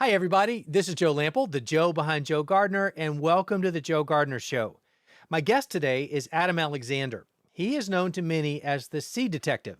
Hi, everybody. This is Joe Lample, the Joe behind Joe Gardner, and welcome to the Joe Gardner Show. My guest today is Adam Alexander. He is known to many as the seed detective.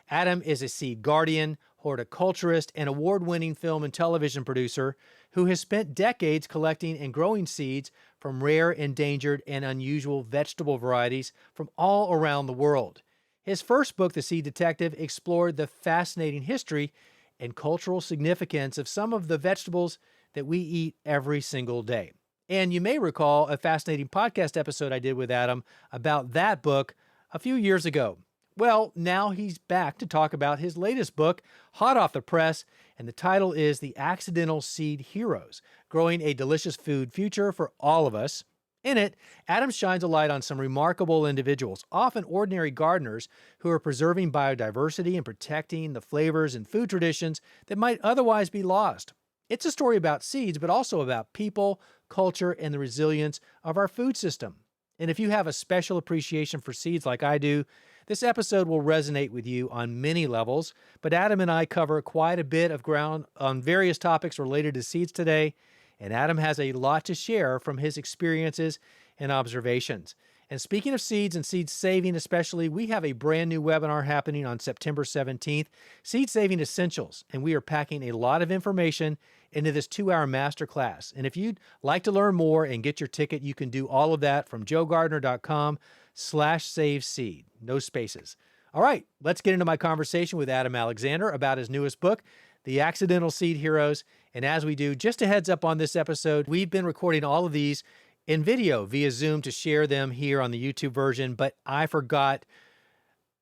Adam is a seed guardian, horticulturist, and award-winning film and television producer who has spent decades collecting and growing seeds from rare, endangered, and unusual vegetable varieties from all around the world. His first book, The Seed Detective, explored the fascinating history and cultural significance of some of the vegetables that we eat every single day. And you may recall a fascinating podcast episode I did with Adam about that book a few years ago. Well, now he's back to talk about his latest book, hot off the press, and the title is The Accidental Seed Heroes, Growing a Delicious Food Future for All of Us. In it, Adam shines a light on some remarkable individuals, often ordinary gardeners, who are preserving biodiversity and protecting the flavors and food traditions that might otherwise be lost. It's a story about seeds, but also about people, culture, and the resilience of our food system. And if you have a special appreciation for seeds like I do, this episode will resonate with you on many levels. But Adam and I cover quite a bit of ground on various topics related to seeds today. And Adam has a lot to share from his experiences and observations. And speaking of seeds and seed saving especially, we have a brand new webinar happening on September 17th, Seed Saving Essentials. And we are packing a lot of information into this 2-hour masterclass. And if you'd like to learn more and get your ticket, you can do all of that from joegardner.com/saveseed. No spaces. All right, let's get into my conversation with Adam Alexander about his newest book, The Accidental Seed Heroes. And as we do, just a heads up on this episode, we've been recording all of these in video via Zoom to share them here on the YouTube version, but I forgot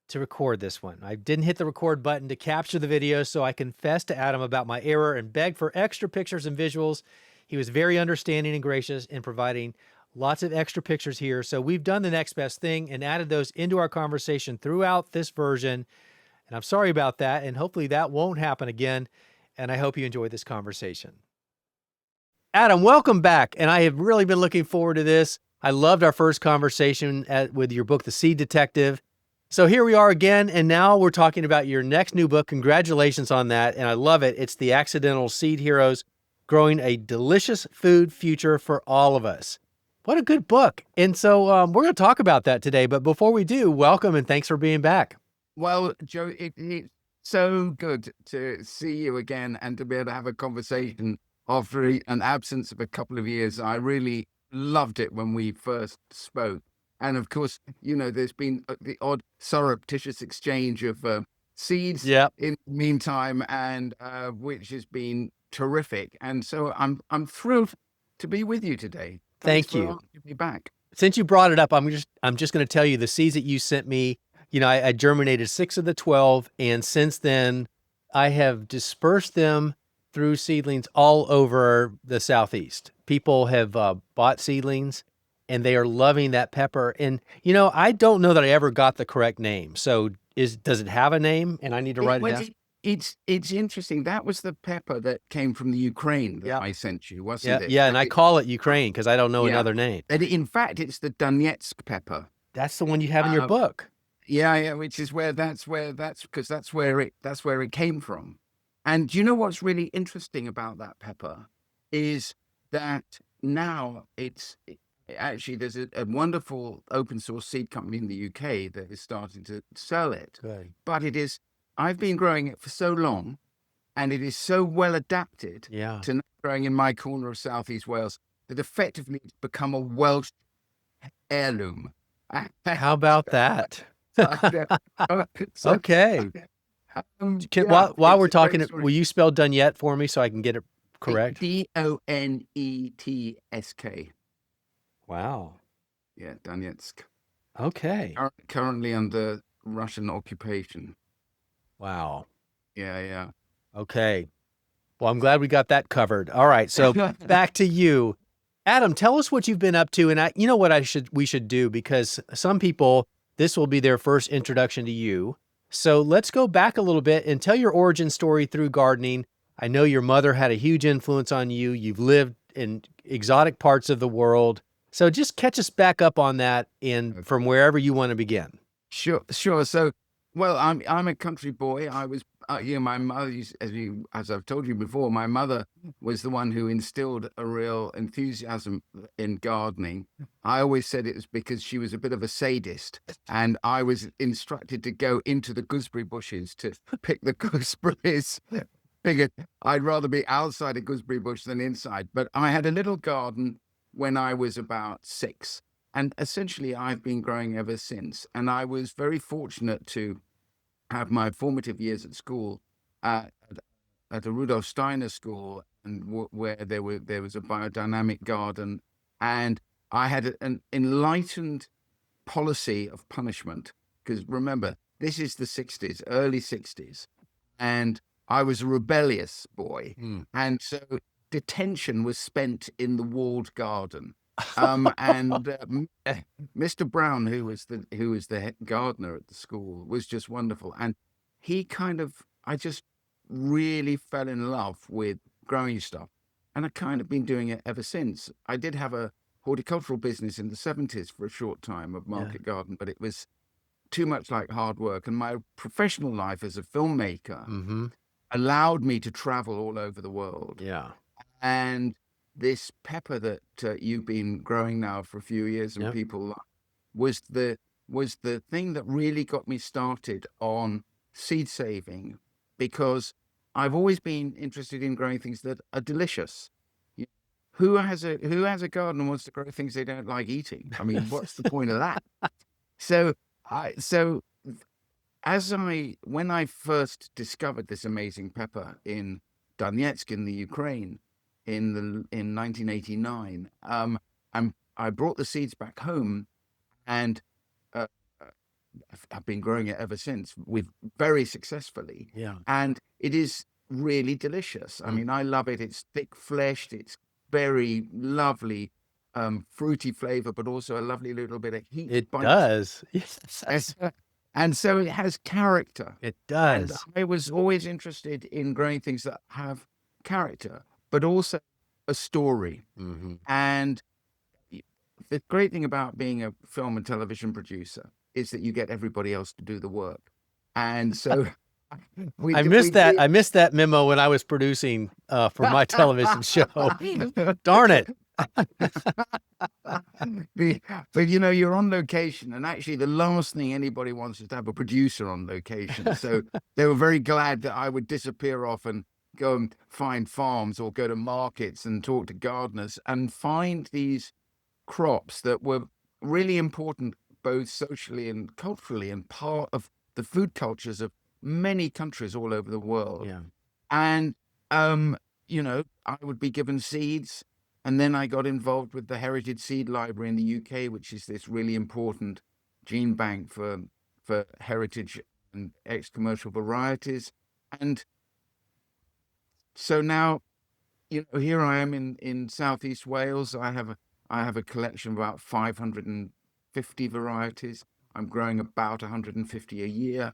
to record this one. I didn't hit the record button to capture the video, so I confessed to Adam about my error and begged for extra pictures and visuals. He was very understanding and gracious in providing lots of extra pictures here. So we've done the next best thing and added those into our conversation throughout this version. And I'm sorry about that, and hopefully that won't happen again. And I hope you enjoy this conversation. Adam, welcome back. And I have really been looking forward to this. I loved our first conversation with your book, The Seed Detective. So here we are again, and now we're talking about your next new book. Congratulations on that, and I love it. It's The Accidental Seed Heroes, Growing a Delicious Food Future for All of Us. What a good book. And so we're going to talk about that today. But before we do, welcome and thanks for being back. Well, Joe, it's so good to see you again and to be able to have a conversation after an absence of a couple of years. I really loved it when we first spoke. And of course, there's been the odd surreptitious exchange of seeds in the meantime, and which has been terrific. And so I'm thrilled to be with you today. Thank you. Thanks for having me back. Since you brought it up, I'm just going to tell you the seeds that you sent me. I germinated 6 of the 12, and since then I have dispersed them through seedlings all over the Southeast. People have bought seedlings, and they are loving that pepper. And, I don't know that I ever got the correct name. So does it have a name, and I need to write it down? It's interesting. That was the pepper that came from the Ukraine that I sent you, wasn't it? Yeah, and I call it Ukraine because I don't know another name. And in fact, it's the Donetsk pepper. That's the one you have in your book. Yeah, which is that's where it came from. And do you know what's really interesting about that pepper is that now actually there's a wonderful open source seed company in the UK that is starting to sell it. Good. But I've been growing it for so long, and it is so well adapted to growing in my corner of Southeast Wales that effectively it's become a Welsh heirloom. How about that? Okay. While we're talking, will you spell Donetsk for me so I can get it correct? Donetsk. Wow. Yeah, Donetsk. Okay. Currently under Russian occupation. Wow. Yeah. Okay. Well, I'm glad we got that covered. All right. So back to you. Adam, tell us what you've been up to. And you know what we should do, because some people, this will be their first introduction to you. So let's go back a little bit and tell your origin story through gardening. I know your mother had a huge influence on you. You've lived in exotic parts of the world. So just catch us back up on that from wherever you want to begin. Sure. So Well, I'm a country boy. I was, my mother, as I've told you before, my mother was the one who instilled a real enthusiasm in gardening. I always said it was because she was a bit of a sadist, and I was instructed to go into the gooseberry bushes to pick the gooseberries. Figured I'd rather be outside a gooseberry bush than inside. But I had a little garden when I was about 6. And essentially, I've been growing ever since. And I was very fortunate to have my formative years at school at a Rudolf Steiner school, and where there was a biodynamic garden, and I had an enlightened policy of punishment, because remember, this is the 60s, early 60s, and I was a rebellious boy, and so detention was spent in the walled garden. Mr. Brown, who was the head gardener at the school, was just wonderful. And I just really fell in love with growing stuff. And I've kind of been doing it ever since. I did have a horticultural business in the 70s for a short time of market garden, but it was too much like hard work. And my professional life as a filmmaker allowed me to travel all over the world. Yeah. And this pepper that you've been growing now for a few years and people like, was the thing that really got me started on seed saving, because I've always been interested in growing things that are delicious. Who has a garden and wants to grow things they don't like eating? I mean, what's the point of that? So when I first discovered this amazing pepper in Donetsk in the Ukraine in 1989, I brought the seeds back home, and I've been growing it ever since, very successfully. Yeah. And it is really delicious. I mean, I love it. It's thick fleshed. It's very lovely, fruity flavor, but also a lovely little bit of heat. It does. Yes. And so it has character. It does. And I was always interested in growing things that have character, but also a story. And the great thing about being a film and television producer is that you get everybody else to do the work. And so I missed that memo when I was producing for my television show. Darn it. But you're on location, and actually the last thing anybody wants is to have a producer on location. So they were very glad that I would disappear off and go and find farms or go to markets and talk to gardeners and find these crops that were really important, both socially and culturally, and part of the food cultures of many countries all over the world. Yeah. And I would be given seeds, and then I got involved with the Heritage Seed Library in the UK, which is this really important gene bank for heritage and ex-commercial varieties. And so now, here I am in Southeast Wales. I have a collection of about 550 varieties. I'm growing about 150 a year.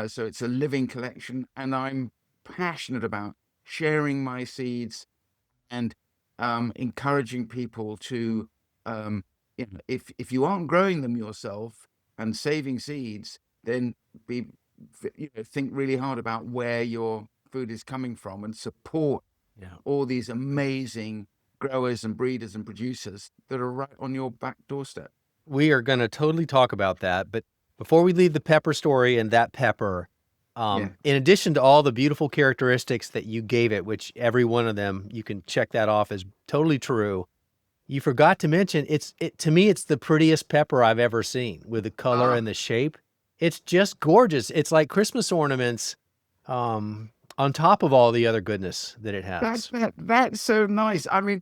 So it's a living collection, and I'm passionate about sharing my seeds and encouraging people to, if you aren't growing them yourself and saving seeds, then think really hard about where your food is coming from, and support all these amazing growers and breeders and producers that are right on your back doorstep. We are going to totally talk about that, but before we leave the pepper story and that pepper, in addition to all the beautiful characteristics that you gave it, which every one of them, you can check that off as totally true, you forgot to mention, to me, it's the prettiest pepper I've ever seen, with the color and the shape. It's just gorgeous. It's like Christmas ornaments on top of all the other goodness that it has. That's so nice. I mean,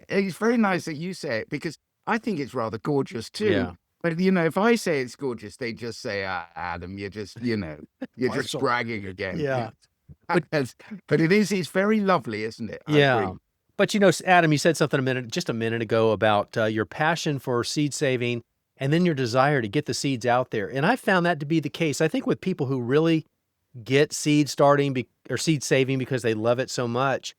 it's very nice that you say it, because I think it's rather gorgeous too. Yeah. But if I say it's gorgeous, they just say, Adam, you're just, you're just bragging again. Yeah. But it's very lovely, isn't it? Yeah. But Adam, you said something just a minute ago about your passion for seed saving, and then your desire to get the seeds out there. And I found that to be the case. I think with people who really get seed starting or seed saving because they love it so much,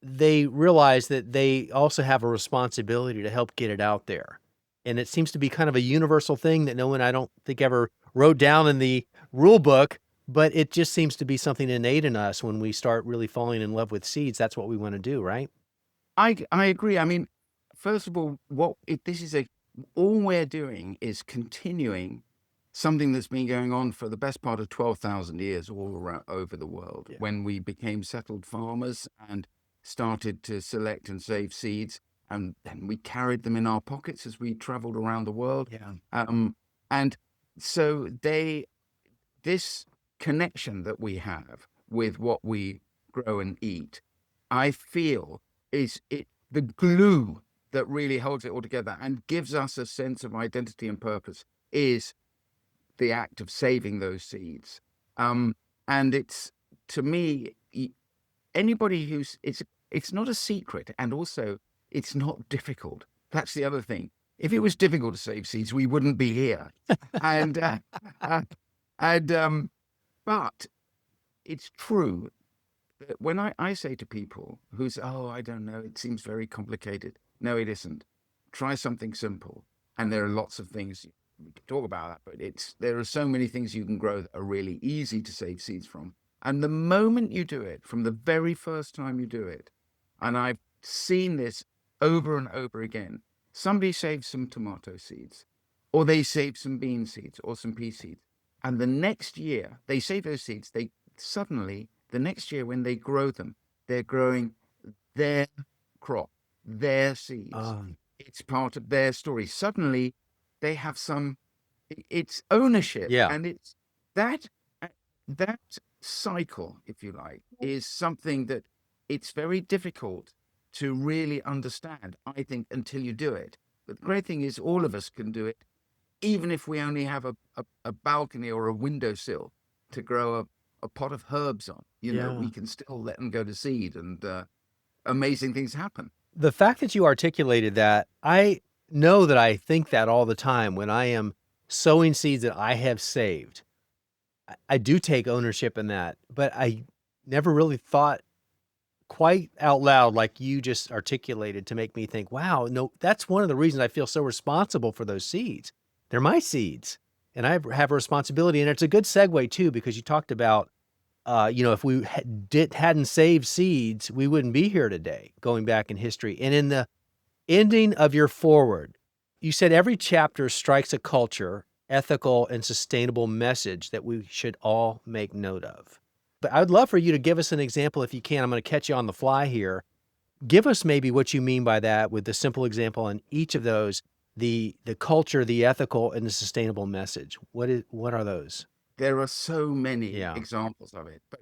they realize that they also have a responsibility to help get it out there. And it seems to be kind of a universal thing that no one, I don't think, ever wrote down in the rule book, but it just seems to be something innate in us when we start really falling in love with seeds. That's what we want to do, right? I agree. I mean, first of all, this is all we're doing is continuing something that's been going on for the best part of 12,000 years all around over the world. Yeah. When we became settled farmers and started to select and save seeds, and then we carried them in our pockets as we traveled around the world. Yeah. And so this connection that we have with what we grow and eat, I feel is the glue that really holds it all together and gives us a sense of identity and purpose is the act of saving those seeds. And it's, to me, anybody it's not a secret, and also it's not difficult. That's the other thing. If it was difficult to save seeds, we wouldn't be here. And but it's true that when I say to people who say, "Oh, I don't know, it seems very complicated." No, it isn't. Try something simple, and there are lots of things we can talk about that. But there are so many things you can grow that are really easy to save seeds from. And the moment you do it, from the very first time you do it, and I've seen this over and over again, somebody saves some tomato seeds, or they save some bean seeds, or some pea seeds. And the next year, they save those seeds, the next year when they grow them, they're growing their crop, their seeds. It's part of their story. Suddenly, they have it's ownership. Yeah. And it's that cycle, if you like, is something that it's very difficult to really understand, I think, until you do it. But the great thing is all of us can do it, even if we only have a balcony or a windowsill to grow a pot of herbs on. We can still let them go to seed, and amazing things happen. The fact that you articulated that, I know that I think that all the time when I am sowing seeds that I have saved. I do take ownership in that, but I never really thought quite out loud like you just articulated to make me think, wow, no, that's one of the reasons I feel so responsible for those seeds. They're my seeds, and I have a responsibility. And it's a good segue too, because you talked about, if we hadn't saved seeds, we wouldn't be here today, going back in history. And in the ending of your foreword, you said every chapter strikes a culture, ethical, and sustainable message that we should all make note of. But I would love for you to give us an example if you can. I'm going to catch you on the fly here. Give us maybe what you mean by that with the simple example on each of those, the culture, the ethical, and the sustainable message. What are those? There are so many Yeah. examples of it, but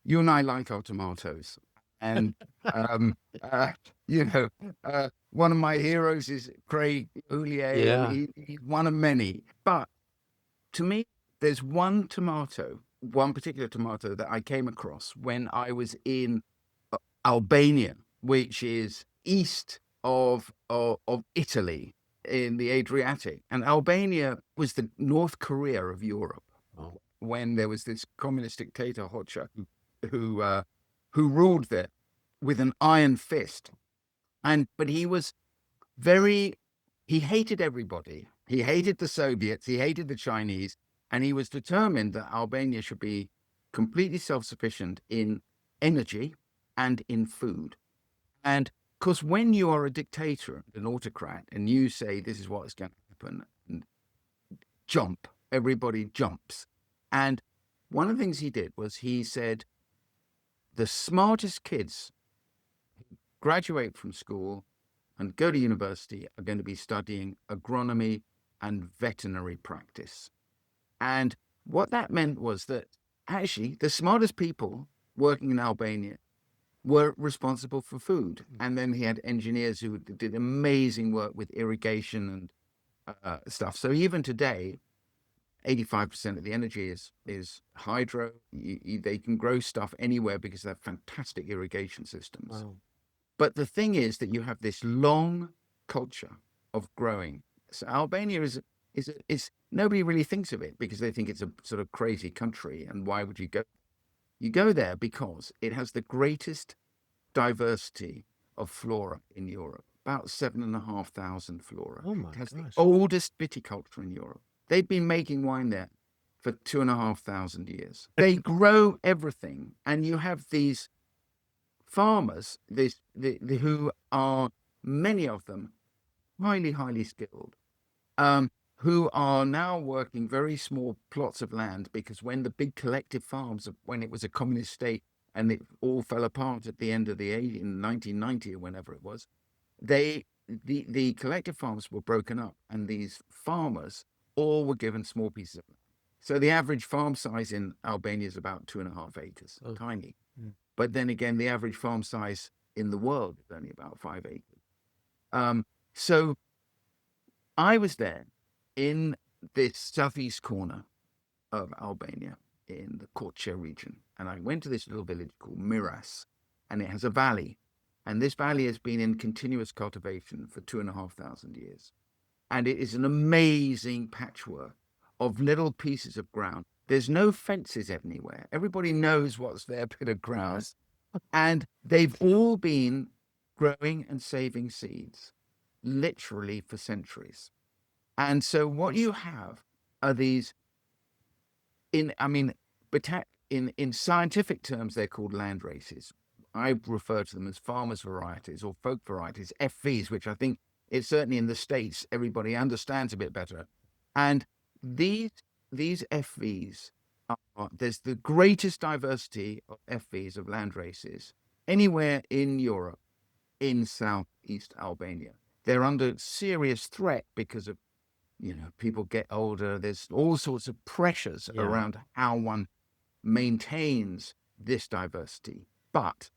you and I like our tomatoes. And, one of my heroes is Craig Houllier. Yeah. And he's one of many. But to me, there's one particular tomato that I came across when I was in Albania, which is east of Italy in the Adriatic. And Albania was the North Korea of Europe. Oh. When there was this communist dictator, Hoxha, who ruled there with an iron fist. But he was he hated everybody. He hated the Soviets, he hated the Chinese, and he was determined that Albania should be completely self-sufficient in energy and in food. And of course, when you are a dictator, an autocrat, and you say this is what is going to happen, and everybody jumps. And one of the things he did was he said, the smartest kids who graduate from school and go to university are going to be studying agronomy and veterinary practice. And what that meant was that actually the smartest people working in Albania were responsible for food. And then he had engineers who did amazing work with irrigation and stuff. So even today, 85% of the energy is hydro. They can grow stuff anywhere because they have fantastic irrigation systems. Wow. But the thing is that you have this long culture of growing. So Albania is nobody really thinks of it because they think it's a sort of crazy country. And why would you go? You go there because it has the greatest diversity of flora in Europe, about 7,500 flora. Oh my It has gosh. the oldest viticulture in Europe. They've been making wine there for 2,500 years. They grow everything, and you have these farmers, who are, many of them, highly skilled, who are now working very small plots of land, because when the big collective farms, when it was a communist state and it all fell apart at the end of the 1990 or whenever it was, the collective farms were broken up, and these farmers all were given small pieces of land. So the average farm size in Albania is about 2.5 acres, tiny. Mm. But then again, the average farm size in the world is only about 5 acres. So I was there in this southeast corner of Albania in the Korçë region, and I went to this little village called Miras, and it has a valley, and this valley has been in continuous cultivation for 2,500 years, and it is an amazing patchwork of little pieces of ground. There's no fences anywhere. Everybody knows what's their bit of ground, and they've all been growing and saving seeds, literally for centuries. And so what you have are these, in scientific terms, they're called land races. I refer to them as farmers' varieties or folk varieties, FVs, which I think it's certainly in the States, everybody understands a bit better. And these FVs there's the greatest diversity of FVs, of land races, anywhere in Europe, in southeast Albania. They're under serious threat because of, people get older. There's all sorts of pressures around how one maintains this diversity. But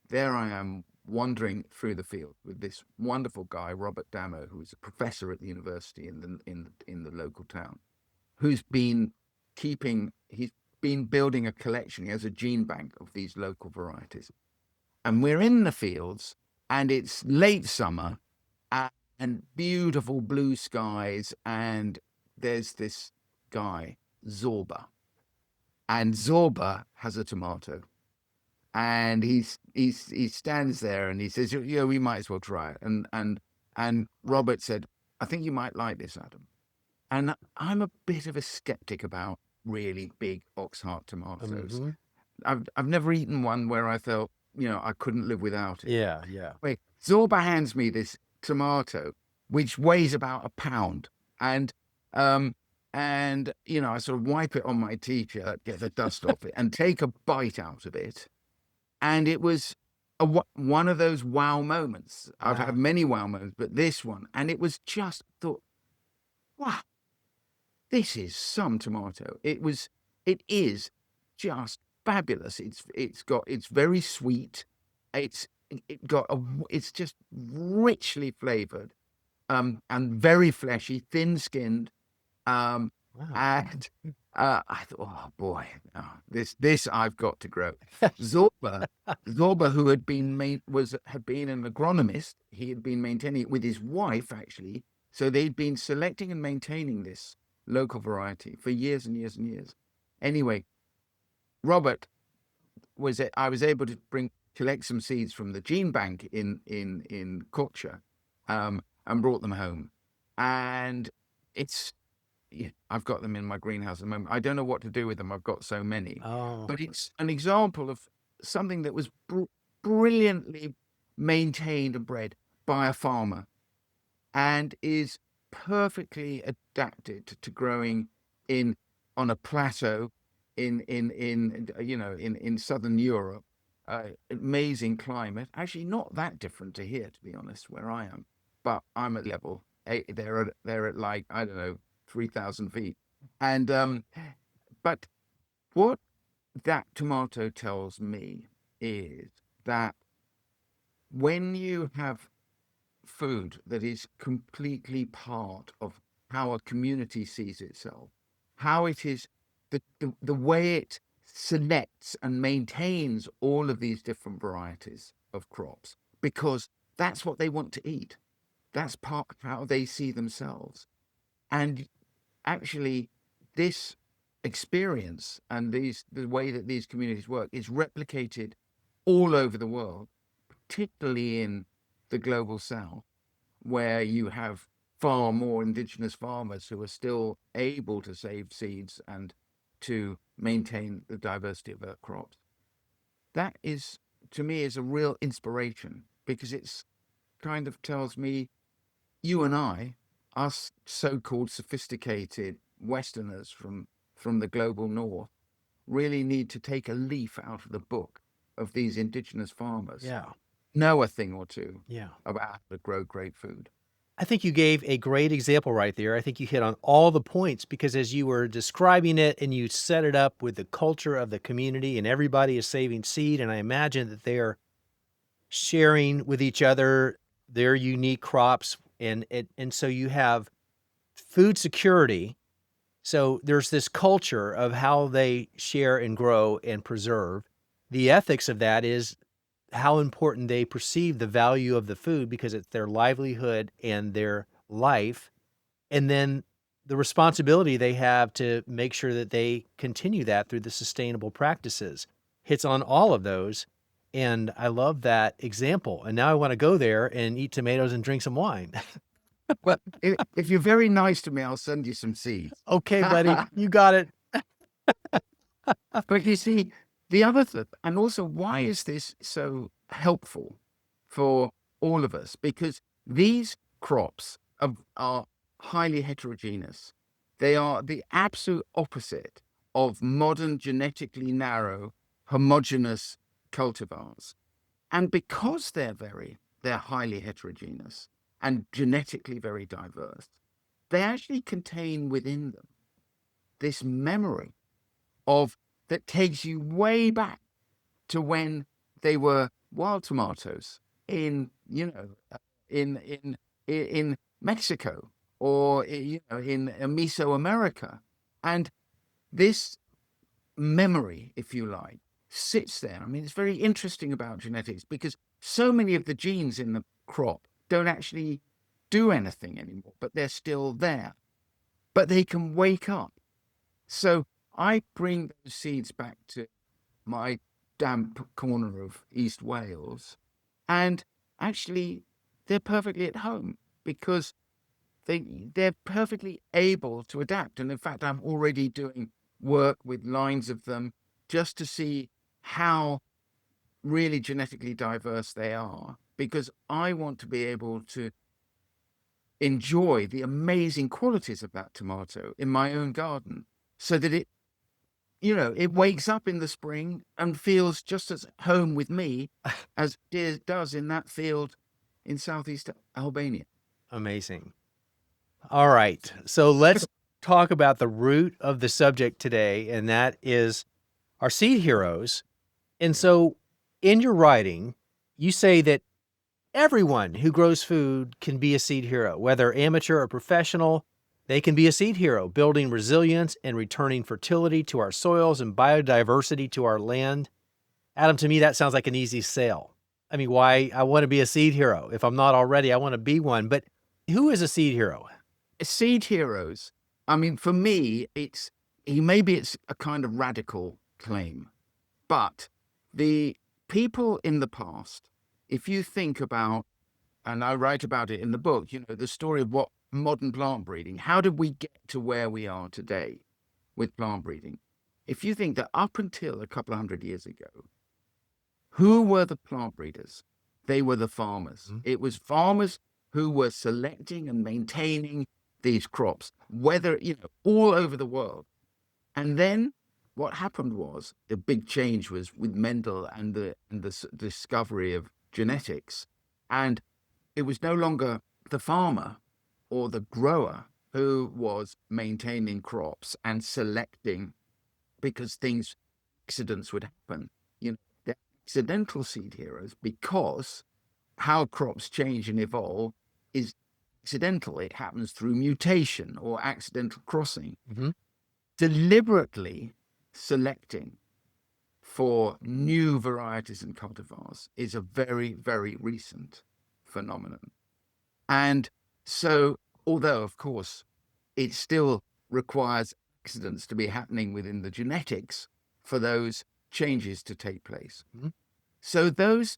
there I am wandering through the field with this wonderful guy, Robert Damo, who's a professor at the university in the local town, who's been building a collection. He has a gene bank of these local varieties. And we're in the fields, and it's late summer, and beautiful blue skies, and there's this guy, Zorba. And Zorba has a tomato. And he stands there and he says, we might as well try it. And Robert said, I think you might like this, Adam. And I'm a bit of a skeptic about really big ox heart tomatoes. Mm-hmm. I've never eaten one where I felt, I couldn't live without it. Yeah. Wait, Zorba hands me this tomato, which weighs about a pound. And I sort of wipe it on my t-shirt, get the dust off it, and take a bite out of it. And it was one of those wow moments. Wow. I've had many wow moments, but this one, and it was just thought, wow, this is some tomato. It is just fabulous. It's very sweet. It's just richly flavored, and very fleshy, thin skinned. Wow. And I thought, oh boy, this I've got to grow. Zorba, who had been an agronomist. He had been maintaining it with his wife, actually. So they'd been selecting and maintaining this local variety for years and years and years. Anyway, Robert I was able to collect some seeds from the gene bank in Korçë, and brought them home. And I've got them in my greenhouse at the moment. I don't know what to do with them. I've got so many. Oh. But it's an example of something that was brilliantly maintained and bred by a farmer, and is perfectly adapted to growing on a plateau in southern Europe. Amazing climate. Actually, not that different to here, to be honest, where I am. But I'm at level 8. They're at like, I don't know, 3,000 feet. And but what that tomato tells me is that when you have food that is completely part of how a community sees itself, how it is the way it selects and maintains all of these different varieties of crops, because that's what they want to eat. That's part of how they see themselves. And actually, this experience and the way that these communities work is replicated all over the world, particularly in the global south, where you have far more indigenous farmers who are still able to save seeds and to maintain the diversity of our crops. That is, to me, is a real inspiration, because it's kind of tells me you and I, us so-called sophisticated Westerners from the global north, really need to take a leaf out of the book of these indigenous farmers, Yeah. know a thing or two Yeah. about how to grow great food. I think you gave a great example right there. I think you hit on all the points, because as you were describing it and you set it up with the culture of the community and everybody is saving seed, and I imagine that they're sharing with each other their unique crops, and so you have food security. So there's this culture of how they share and grow and preserve. The ethics of that is how important they perceive the value of the food, because it's their livelihood and their life. And then the responsibility they have to make sure that they continue that through the sustainable practices hits on all of those. And I love that example. And now I want to go there and eat tomatoes and drink some wine. Well, if you're very nice to me, I'll send you some seeds. Okay, buddy, you got it. But you see, the other thing, and also, why is this so helpful for all of us? Because these crops are highly heterogeneous. They are the absolute opposite of modern genetically narrow, homogeneous cultivars. And because they're highly heterogeneous and genetically very diverse, they actually contain within them this memory of that takes you way back to when they were wild tomatoes in, in Mexico, or in Mesoamerica. And this memory, if you like, sits there. I mean, it's very interesting about genetics, because so many of the genes in the crop don't actually do anything anymore, but they're still there. But they can wake up. So I bring those seeds back to my damp corner of East Wales, and actually they're perfectly at home, because they're perfectly able to adapt. And in fact, I'm already doing work with lines of them just to see how really genetically diverse they are, because I want to be able to enjoy the amazing qualities of that tomato in my own garden, so that it wakes up in the spring and feels just as home with me as it does in that field in southeast Albania. Amazing. All right. So let's talk about the root of the subject today, and that is our seed heroes. And so in your writing, you say that everyone who grows food can be a seed hero, whether amateur or professional. They can be a seed hero, building resilience and returning fertility to our soils and biodiversity to our land. Adam, to me, that sounds like an easy sale. I mean, why I want to be a seed hero. If I'm not already, I want to be one. But who is a seed hero? Seed heroes. I mean, for me, maybe it's a kind of radical claim, but the people in the past, if you think about, and I write about it in the book, the story of what modern plant breeding, how did we get to where we are today with plant breeding? If you think that up until a couple of hundred years ago, who were the plant breeders? They were the farmers. Mhm. It was farmers who were selecting and maintaining these crops, whether, all over the world. And then what happened was, the big change was with Mendel and the discovery of genetics. And it was no longer the farmer or the grower who was maintaining crops and selecting, because accidents would happen. They're accidental seed heroes, because how crops change and evolve is accidental. It happens through mutation or accidental crossing. Mhm. Deliberately selecting for new varieties and cultivars is a very, very recent phenomenon. And so, although, of course, it still requires accidents to be happening within the genetics for those changes to take place. Mhm. So those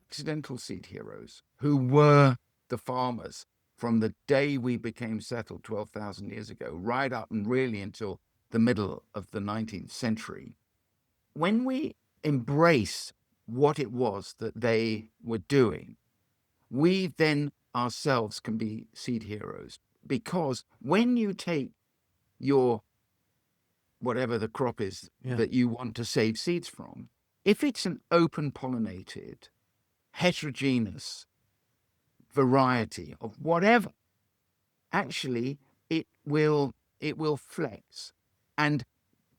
accidental seed heroes, who were the farmers from the day we became settled 12,000 years ago, right up and really until the middle of the 19th century, when we embrace what it was that they were doing, we then ourselves can be seed heroes. Because when you take your, whatever the crop is that you want to save seeds from, if it's an open pollinated, heterogeneous variety of whatever, actually it will flex. And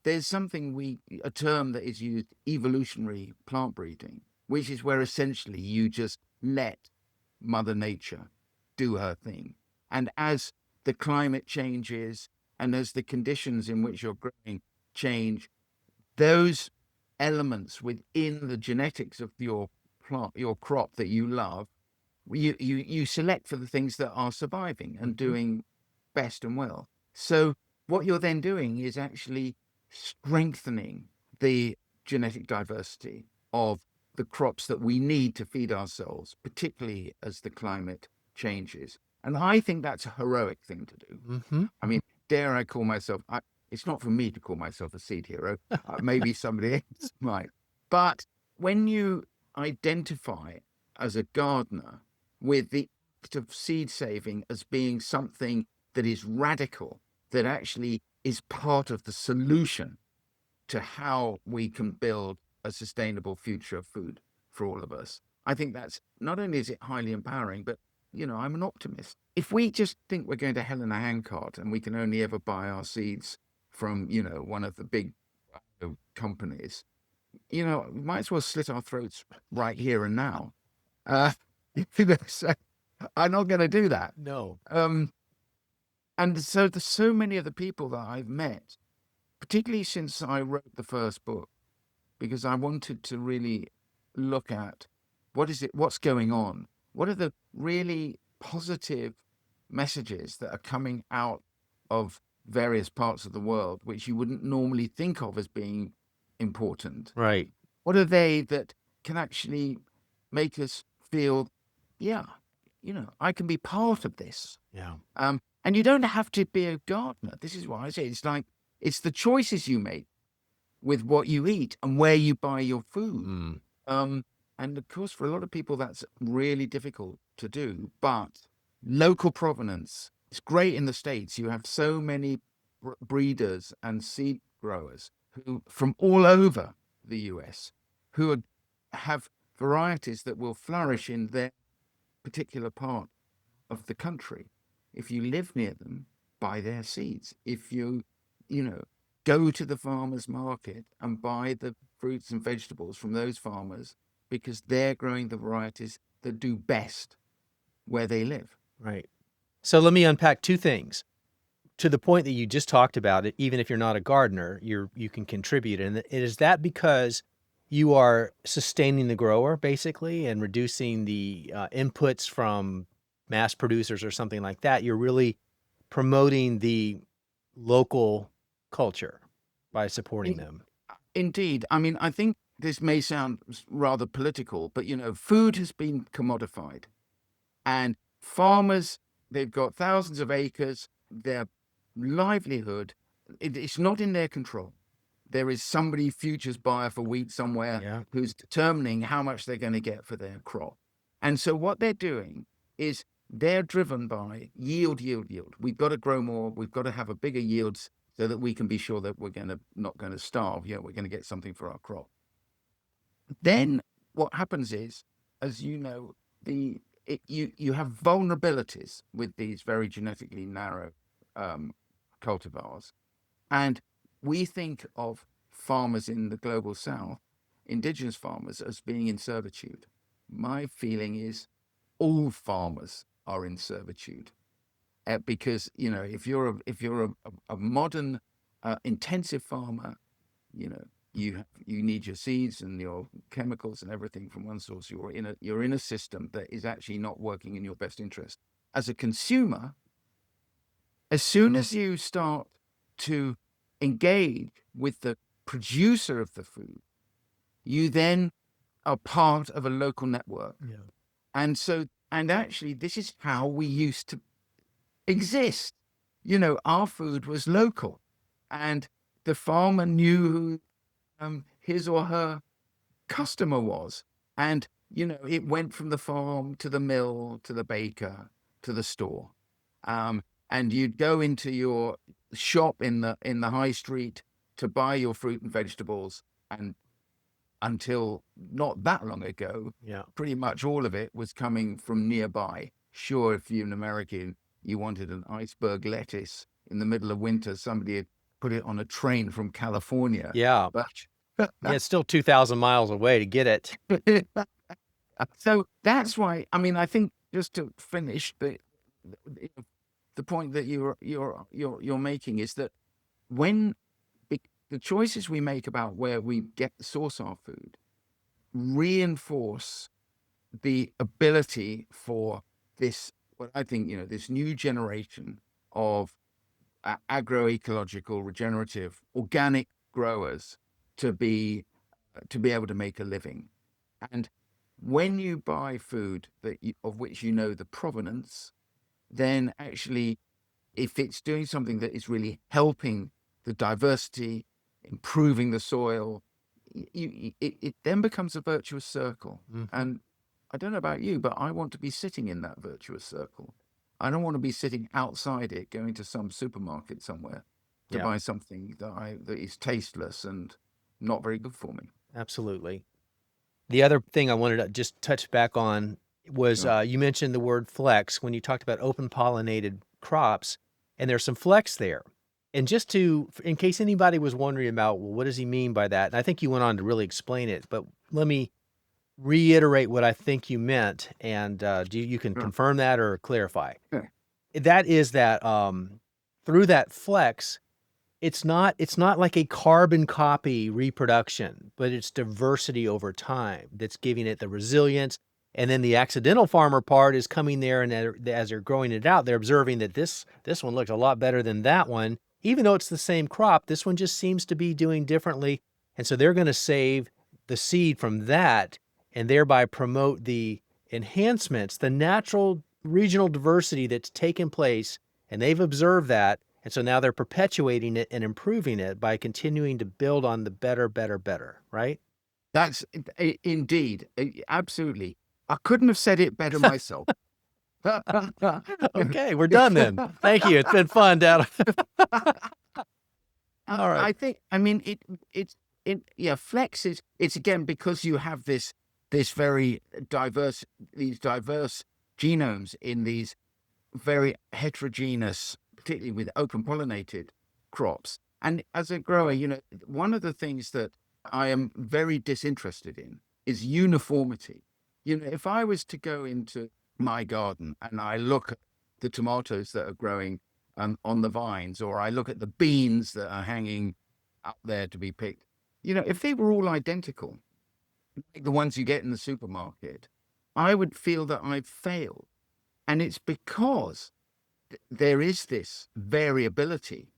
there's a term that is used, evolutionary plant breeding, which is where essentially you just let Mother Nature do her thing. And as the climate changes and as the conditions in which you're growing change, those elements within the genetics of your plant, your crop that you love, you select for the things that are surviving and doing best and well. So what you're then doing is actually strengthening the genetic diversity of the crops that we need to feed ourselves, particularly as the climate changes. And I think that's a heroic thing to do. I mean, dare I call myself, it's not for me to call myself a seed hero. Maybe somebody else might. But when you identify as a gardener with the act of seed saving as being something that is radical, that actually is part of the solution to how we can build a sustainable future of food for all of us, I think that's, not only is it highly empowering, but, I'm an optimist. If we just think we're going to hell in a handcart and we can only ever buy our seeds from, one of the big companies, we might as well slit our throats right here and now. So I'm not going to do that. No. And so there's so many of the people that I've met, particularly since I wrote the first book, because I wanted to really look at what's going on, what are the really positive messages that are coming out of various parts of the world, which you wouldn't normally think of as being important. Right. What are they that can actually make us feel, I can be part of this. Yeah. And you don't have to be a gardener. This is why I say it's the choices you make with what you eat and where you buy your food. And of course, for a lot of people, that's really difficult to do. But local provenance, it's great in the States. You have so many breeders and seed growers who from all over the US who have varieties that will flourish in their particular part of the country. If you live near them, buy their seeds. If you go to the farmer's market and buy the fruits and vegetables from those farmers, because they're growing the varieties that do best where they live. Right. So let me unpack two things. To the point that you just talked about it, even if you're not a gardener, you can contribute. And is that because you are sustaining the grower basically and reducing the inputs from mass producers or something like that? You're really promoting the local culture by supporting them. Indeed. I mean, I think this may sound rather political, but food has been commodified, and farmers, they've got thousands of acres, their livelihood, it's not in their control. There is somebody, futures buyer for wheat somewhere, who's determining how much they're going to get for their crop. And so what they're doing is they're driven by yield. We've got to grow more. We've got to have a bigger yields so that we can be sure that we're not going to starve. We're going to get something for our crop. Then what happens is, as you know, you have vulnerabilities with these very genetically narrow cultivars. And we think of farmers in the global south, indigenous farmers, as being in servitude. My feeling is all farmers are in servitude, because if you're a modern intensive farmer, you need your seeds and your chemicals and everything from one source. You're in a system that is actually not working in your best interest. As a consumer, as soon as you start to engage with the producer of the food, you then are part of a local network. And actually, this is how we used to exist. You know, our food was local, and the farmer knew who his or her customer was. And, you know, it went from the farm to the mill to the baker to the store. And you'd go into your shop in the high street to buy your fruit and vegetables. And until not that long ago, Yeah. pretty much all of it was coming from nearby. Sure, if you're an American, you wanted an iceberg lettuce in the middle of winter, somebody had put it on a train from California. Yeah. But Yeah, it's still 2,000 miles away to get it. so that's why, I mean, I think just to finish the point that you're making is that when the choices we make about where we get the source our food reinforce the ability for this, what I think, you know, this new generation of agroecological, regenerative, organic growers to be able to make a living. And when you buy food of which you know the provenance, then actually, if it's doing something that is really helping the diversity, improving the soil, it then becomes a virtuous circle. Mhm. And I don't know about you, but I want to be sitting in that virtuous circle. I don't want to be sitting outside it, going to some supermarket somewhere to Yeah, buy something that is tasteless and not very good for me. absolutely. The other thing I wanted to just touch back on was Sure. you mentioned the word flex when you talked about open pollinated crops, and there's some flex there. And just to, in case anybody was wondering about, well, what does he mean by that? And I think you went on to really explain it, but let me reiterate what I think you meant, and you can Sure. confirm that or clarify. Yeah. That is that through that flex, it's not like a carbon copy reproduction, but it's diversity over time that's giving it the resilience. And then the accidental farmer part is coming there, and as they're growing it out, they're observing that this one looks a lot better than that one. Even though it's the same crop, this one just seems to be doing differently. And so they're going to save the seed from that and thereby promote the enhancements, the natural regional diversity that's taken place. And they've observed that. And so now they're perpetuating it and improving it by continuing to build on the better, better, better, right? That's indeed, absolutely. I couldn't have said it better myself. Okay, we're done then. Thank you. It's been fun, Dad. All right. I think, I mean, yeah, flex is, it's again, because you have this very diverse, these diverse genomes in these very heterogeneous, particularly with open pollinated crops. And as a grower, you know, one of the things that I am very disinterested in is uniformity. You know, if I was to go into my garden and I look at the tomatoes that are growing on the vines, or I look at the beans that are hanging up there to be picked, you know, if they were all identical, like the ones you get in the supermarket, I would feel that I've failed. And it's because there is this variability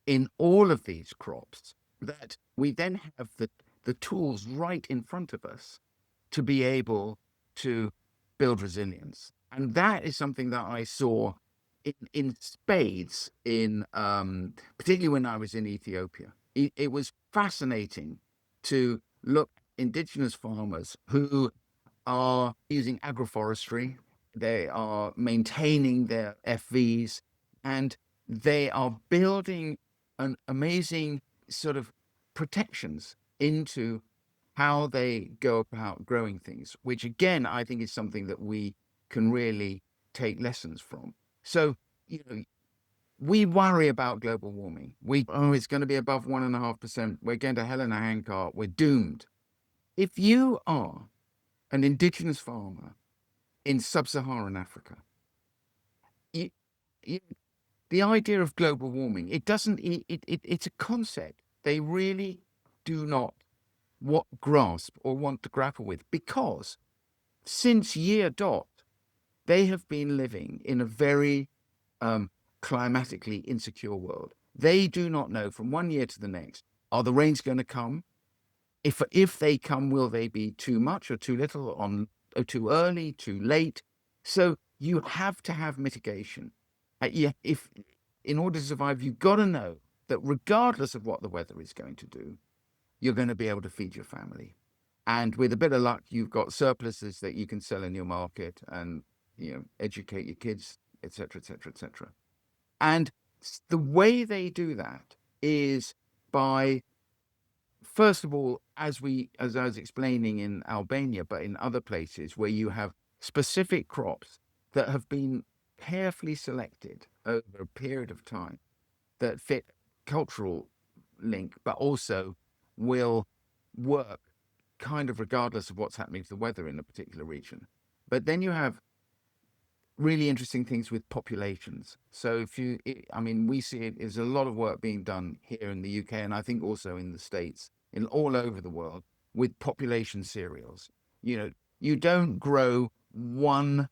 in all of these crops that we then have the tools right in front of us to be able to build resilience. And that is something that I saw in spades in particularly when I was in Ethiopia. It was fascinating to look at indigenous farmers who are using agroforestry. They are maintaining their FVs, and they are building an amazing sort of protections into how they go about growing things, which again, I think is something that we can really take lessons from. So, you know, we worry about global warming. It's going to be above 1.5%. We're going to hell in a handcart. We're doomed. If you are an indigenous farmer in sub-Saharan Africa, you, you, the idea of global warming, it's a concept they really do not grasp or want to grapple with, because since year dot, they have been living in a very climatically insecure world. They do not know from one year to the next, are the rains going to come? If they come, will they be too much or too little, or too early, too late? So you have to have mitigation. Yeah, if in order to survive, you've got to know that regardless of what the weather is going to do, you're going to be able to feed your family. And with a bit of luck, you've got surpluses that you can sell in your market and, educate your kids, et cetera, et cetera, et cetera. And the way they do that is by, first of all, as I was explaining in Albania, but in other places where you have specific crops that have been carefully selected over a period of time that fit cultural link, but also will work kind of regardless of what's happening to the weather in a particular region. But then you have really interesting things with populations. So we see it is a lot of work being done here in the UK, and I think also in the States, in all over the world, with population cereals. You don't grow one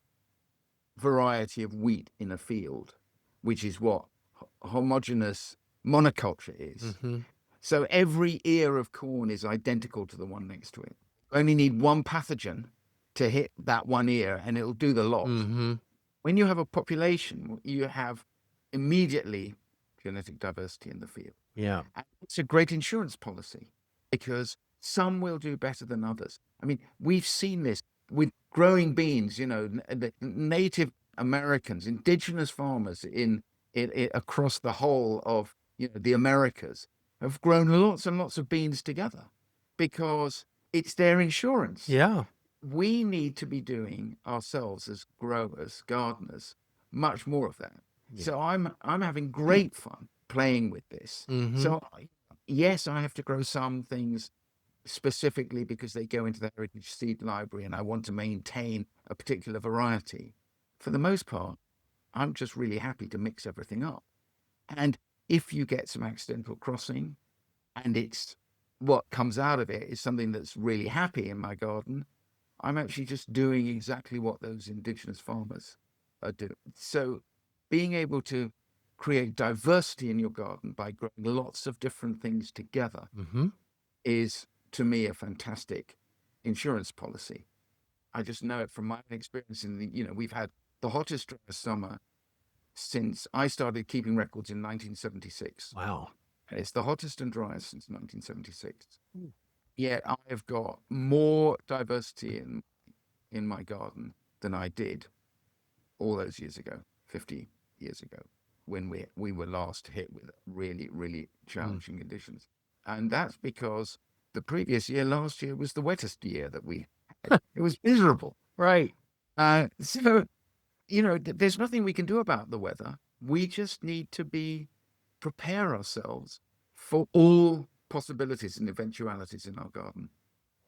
variety of wheat in a field, which is what homogeneous monoculture is. Mm-hmm. So every ear of corn is identical to the one next to it. You only need one pathogen to hit that one ear and it'll do the lot. Mm-hmm. When you have a population, you have immediately genetic diversity in the field. Yeah. And it's a great insurance policy because some will do better than others. I mean, we've seen this with growing beans, the Native Americans, indigenous farmers across the whole of the Americas have grown lots and lots of beans together because it's their insurance. Yeah. We need to be doing ourselves as growers, gardeners, much more of that. Yeah. So I'm having great fun playing with this. Mm-hmm. So yes, I have to grow some things specifically because they go into the heritage seed library and I want to maintain a particular variety. For the most part, I'm just really happy to mix everything up. And if you get some accidental crossing and it's what comes out of it is something that's really happy in my garden, I'm actually just doing exactly what those indigenous farmers are doing. So being able to create diversity in your garden by growing lots of different things together Mm-hmm. is, to me, a fantastic insurance policy. I just know it from my experience we've had the hottest, driest summer since I started keeping records in 1976. Wow. And it's the hottest and driest since 1976. Mm. Yet I have got more diversity in my garden than I did all those years ago, 50 years ago, when we were last hit with really, really challenging conditions. And that's because the previous year, last year, was the wettest year that we had. It was miserable. Right. So, there's nothing we can do about the weather. We just need to prepare ourselves for all possibilities and eventualities in our garden.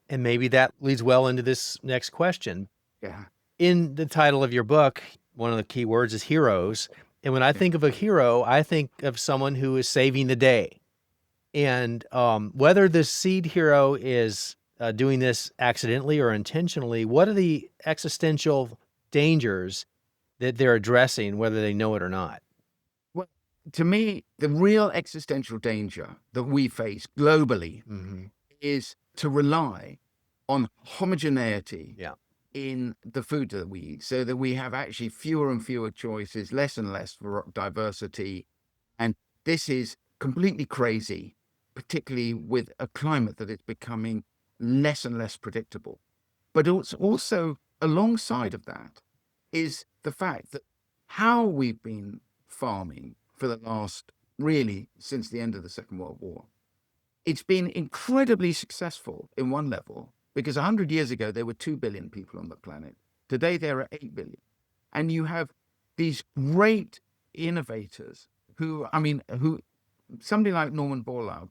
And maybe that leads well into this next question. Yeah. In the title of your book, one of the key words is heroes. And when I think of a hero, I think of someone who is saving the day. And whether the seed hero is doing this accidentally or intentionally, what are the existential dangers that they're addressing, whether they know it or not? Well, to me, the real existential danger that we face globally Mm-hmm. is to rely on homogeneity Yeah. in the food that we eat, so that we have actually fewer and fewer choices, less and less diversity. And this is completely crazy, particularly with a climate that is becoming less and less predictable. But also alongside of that is the fact that how we've been farming for the last, really, since the end of the Second World War, it's been incredibly successful in one level, because 100 years ago, there were 2 billion people on the planet. Today, there are 8 billion. And you have these great innovators who somebody like Norman Borlaug,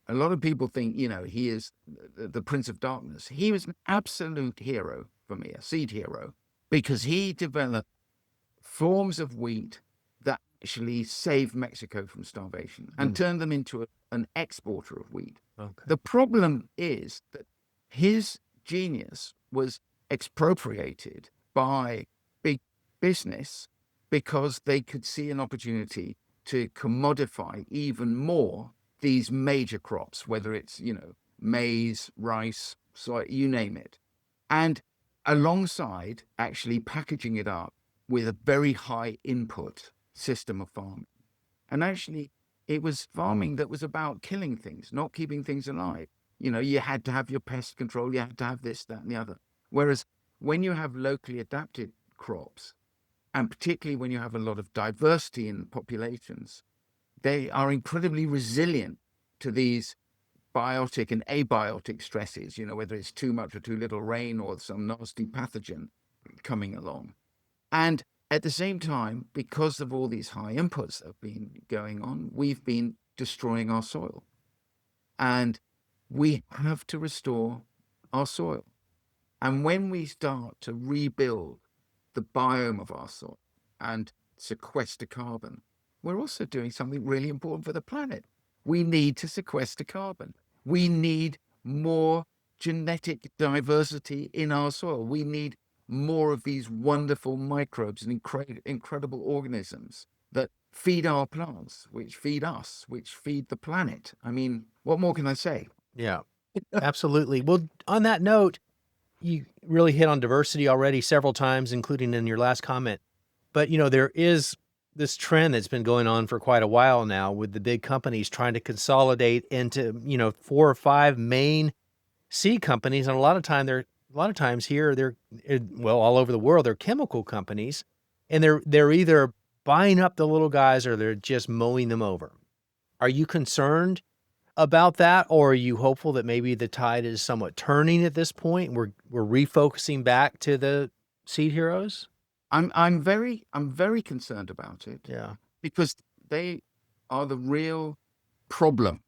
a lot of people think, he is the Prince of Darkness. He was an absolute hero for me, a seed hero, because he developed forms of wheat that actually saved Mexico from starvation and turned them into an exporter of wheat. Okay. The problem is that his genius was expropriated by big business because they could see an opportunity to commodify even more these major crops, whether it's, maize, rice, soy, you name it. And alongside actually packaging it up with a very high input system of farming. And actually, it was farming that was about killing things, not keeping things alive. You had to have your pest control, you had to have this, that, and the other. Whereas when you have locally adapted crops, and particularly when you have a lot of diversity in populations, they are incredibly resilient to these biotic and abiotic stresses, whether it's too much or too little rain or some nasty pathogen coming along. And at the same time, because of all these high inputs that have been going on, we've been destroying our soil. And we have to restore our soil. And when we start to rebuild the biome of our soil and sequester carbon, we're also doing something really important for the planet. We need to sequester carbon. We need more genetic diversity in our soil. We need more of these wonderful microbes and incredible organisms that feed our plants, which feed us, which feed the planet. I mean, what more can I say? Yeah, absolutely. Well, on that note, you really hit on diversity already several times, including in your last comment. But, there is this trend that's been going on for quite a while now with the big companies trying to consolidate into, 4 or 5 main seed companies. And a lot of times here, well, all over the world, they're chemical companies, and they're either buying up the little guys or they're just mowing them over. Are you concerned about that, or are you hopeful that maybe the tide is somewhat turning at this point? We're refocusing back to the seed heroes? I'm very concerned about it Yeah. because they are the real problem.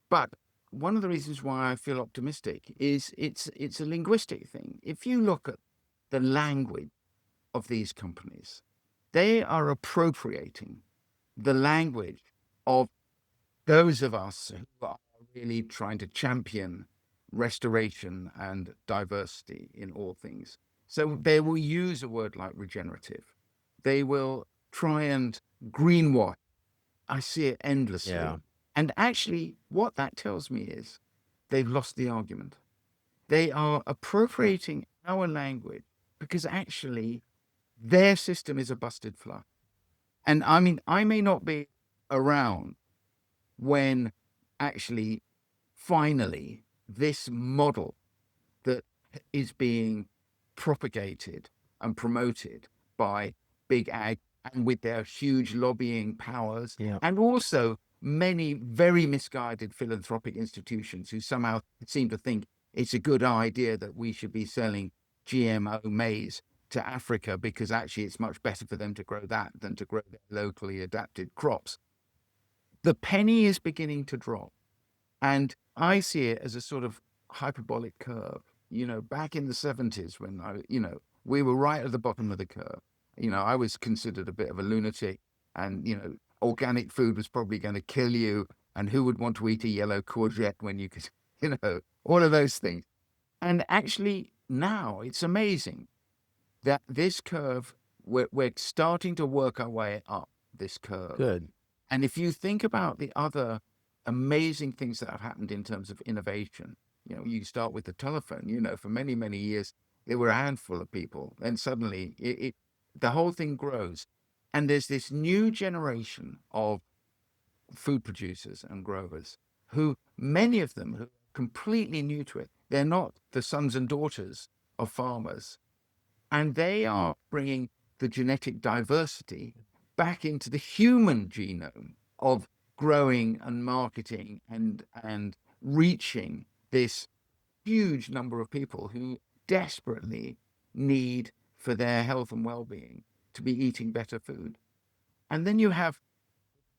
But one of the reasons why I feel optimistic is it's a linguistic thing. If you look at the language of these companies, they are appropriating the language of those of us who are really trying to champion restoration and diversity in all things. So they will use a word like regenerative. They will try and greenwash. I see it endlessly. Yeah. And actually, what that tells me is they've lost the argument. They are appropriating our language because actually their system is a busted flush. And I mean, I may not be around when actually, finally, this model that is being propagated and promoted by big ag and with their huge lobbying powers, Yeah. and also many very misguided philanthropic institutions who somehow seem to think it's a good idea that we should be selling GMO maize to Africa because actually it's much better for them to grow that than to grow their locally adapted crops. The penny is beginning to drop. And I see it as a sort of hyperbolic curve. Back in the 70s when we were right at the bottom of the curve. I was considered a bit of a lunatic, and organic food was probably going to kill you, and who would want to eat a yellow courgette when you could, all of those things. And actually now it's amazing that this curve, we're starting to work our way up this curve. Good. And if you think about the other amazing things that have happened in terms of innovation, you start with the telephone. For many, many years, there were a handful of people. Then suddenly the whole thing grows. And there's this new generation of food producers and growers who, many of them, who are completely new to it. They're not the sons and daughters of farmers. And they are bringing the genetic diversity back into the human genome of growing and marketing and reaching this huge number of people who desperately need for their health and well-being to be eating better food. And then you have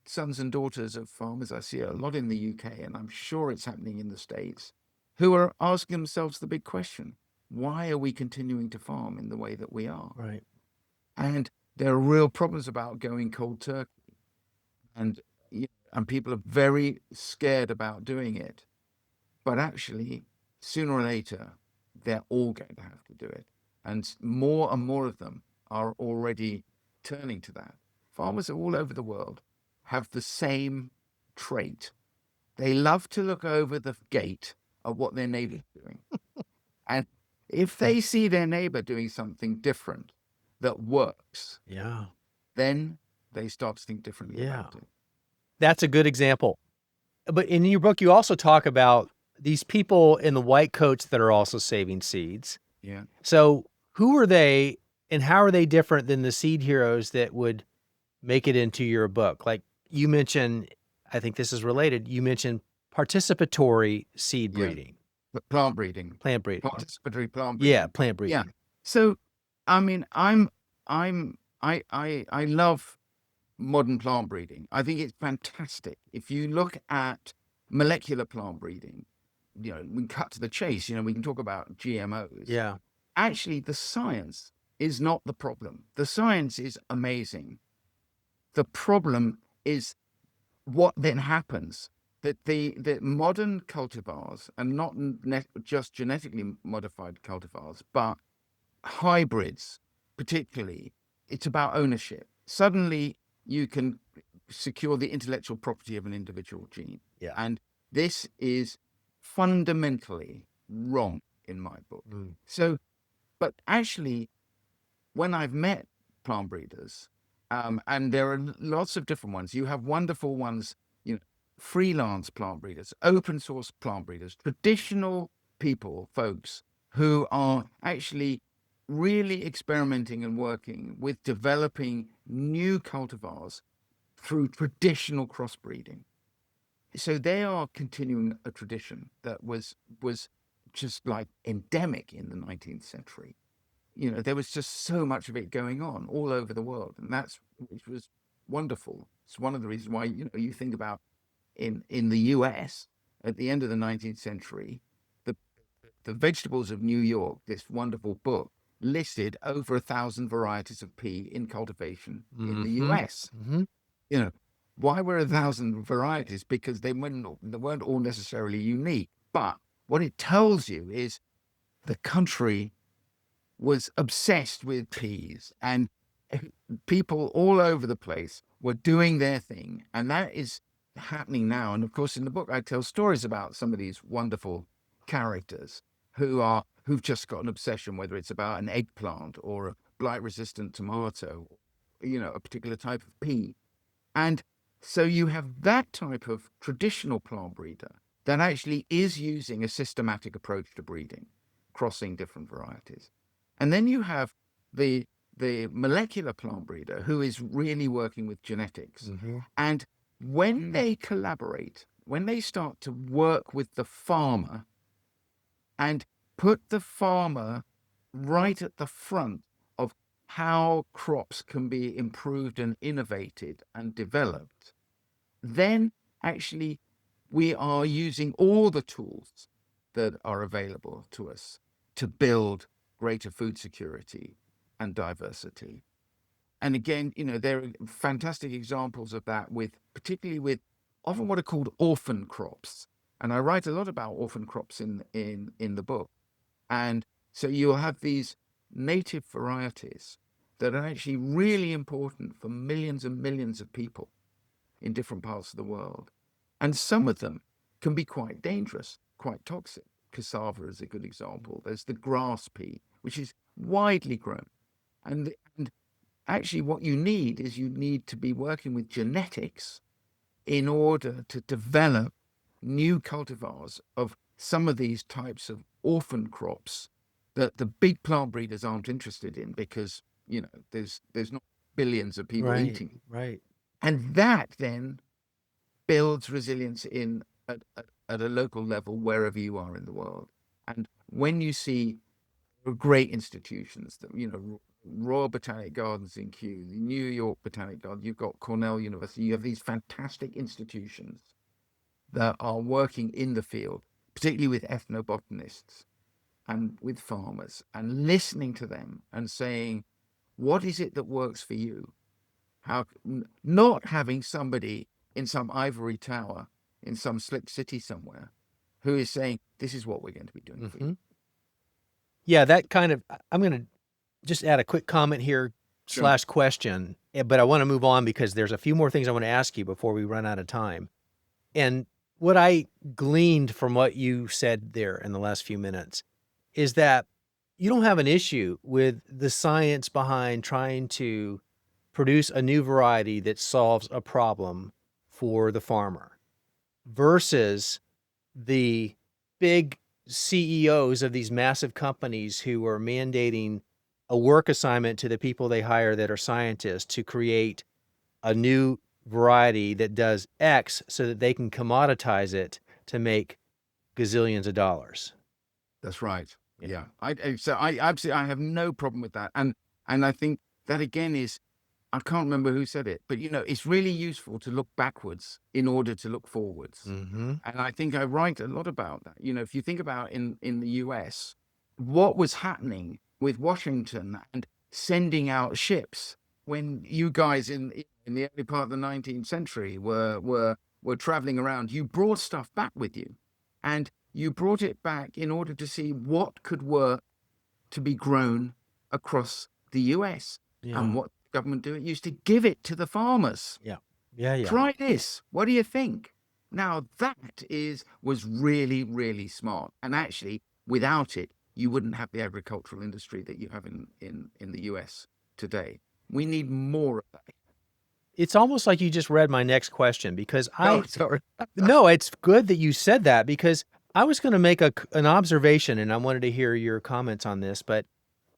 sons and daughters of farmers, I see a lot in the UK, and I'm sure it's happening in the States, who are asking themselves the big question: why are we continuing to farm in the way that we are? Right. And there are real problems about going cold turkey. And people are very scared about doing it. But actually, sooner or later, they're all going to have to do it. And more of them are already turning to that. Farmers all over the world have the same trait. They love to look over the gate of what their neighbor's doing. And if they see their neighbor doing something different that works, Yeah. then they start to think differently about it. That's a good example. But in your book, you also talk about these people in the white coats that are also saving seeds. Yeah. So who are they and how are they different than the seed heroes that would make it into your book? Like you mentioned, I think this is related. You mentioned participatory seed Yeah. breeding, Plant breeding, plant breeding. participatory plant breeding. Yeah, plant breeding. Yeah. So, I mean, I love modern plant breeding. I think it's fantastic. If you look at molecular plant breeding, we can cut to the chase. We can talk about GMOs. Yeah. Actually, the science is not the problem. The science is amazing. The problem is what then happens. That the modern cultivars, and not just genetically modified cultivars, but hybrids, particularly, it's about ownership. Suddenly, you can secure the intellectual property of an individual gene. Yeah. And this is fundamentally wrong in my book. So, but actually, when I've met plant breeders, and there are lots of different ones, you have wonderful ones, freelance plant breeders, open source plant breeders, traditional people, folks who are actually really experimenting and working with developing new cultivars through traditional crossbreeding. So they are continuing a tradition that was just like endemic in the 19th century. There was just so much of it going on all over the world, and which was wonderful. It's one of the reasons why you think about in the US at the end of the 19th century, the Vegetables of New York, this wonderful book, listed over 1,000 varieties of pea in cultivation in the US. Why were 1,000 varieties? Because they weren't all necessarily unique. But what it tells you is the country was obsessed with peas, and people all over the place were doing their thing. And that is happening now. And of course, in the book, I tell stories about some of these wonderful characters who've just got an obsession, whether it's about an eggplant or a blight-resistant tomato, a particular type of pea. And so you have that type of traditional plant breeder that actually is using a systematic approach to breeding, crossing different varieties. And then you have the molecular plant breeder who is really working with genetics. And when they collaborate, when they start to work with the farmer and put the farmer right at the front of how crops can be improved and innovated and developed, then actually we are using all the tools that are available to us to build greater food security and diversity. And again, there are fantastic examples of that particularly with often what are called orphan crops. And I write a lot about orphan crops in the book. And so you'll have these native varieties that are actually really important for millions and millions of people in different parts of the world. And some of them can be quite dangerous, quite toxic. Cassava is a good example. There's the grass pea, which is widely grown. And actually what you need to be working with genetics in order to develop new cultivars of some of these types of orphan crops that the big plant breeders aren't interested in because, there's not billions of people eating. Right. And that then builds resilience at a local level wherever you are in the world. And when you see great institutions, that Royal Botanic Gardens in Kew, the New York Botanic Garden, you've got Cornell University, you have these fantastic institutions that are working in the field, particularly with ethnobotanists and with farmers, and listening to them and saying, what is it that works for you? Not having somebody in some ivory tower in some slick city somewhere who is saying, this is what we're going to be doing for you. Yeah, I'm going to just add a quick comment here / question, but I want to move on because there's a few more things I want to ask you before we run out of time. And what I gleaned from what you said there in the last few minutes is that you don't have an issue with the science behind trying to produce a new variety that solves a problem for the farmer versus the big CEOs of these massive companies who are mandating a work assignment to the people they hire that are scientists to create a new variety that does X so that they can commoditize it to make gazillions of dollars. That's right. Yeah. Yeah. I absolutely, I have no problem with that. And I think that again is, I can't remember who said it, but it's really useful to look backwards in order to look forwards. Mm-hmm. And I think I write a lot about that. If you think about in the US, what was happening with Washington and sending out ships when you guys in the early part of the 19th century were traveling around, you brought stuff back with you. And you brought it back in order to see what could work to be grown across the US. Yeah. And what the government do? It used to give it to the farmers. Yeah. Yeah. Try this. What do you think? Now that was really, really smart. And actually, without it, you wouldn't have the agricultural industry that you have in the US today. We need more of that. It's almost like you just read my next question because Oh, sorry. no, it's good that you said that because I was going to make an observation and I wanted to hear your comments on this, but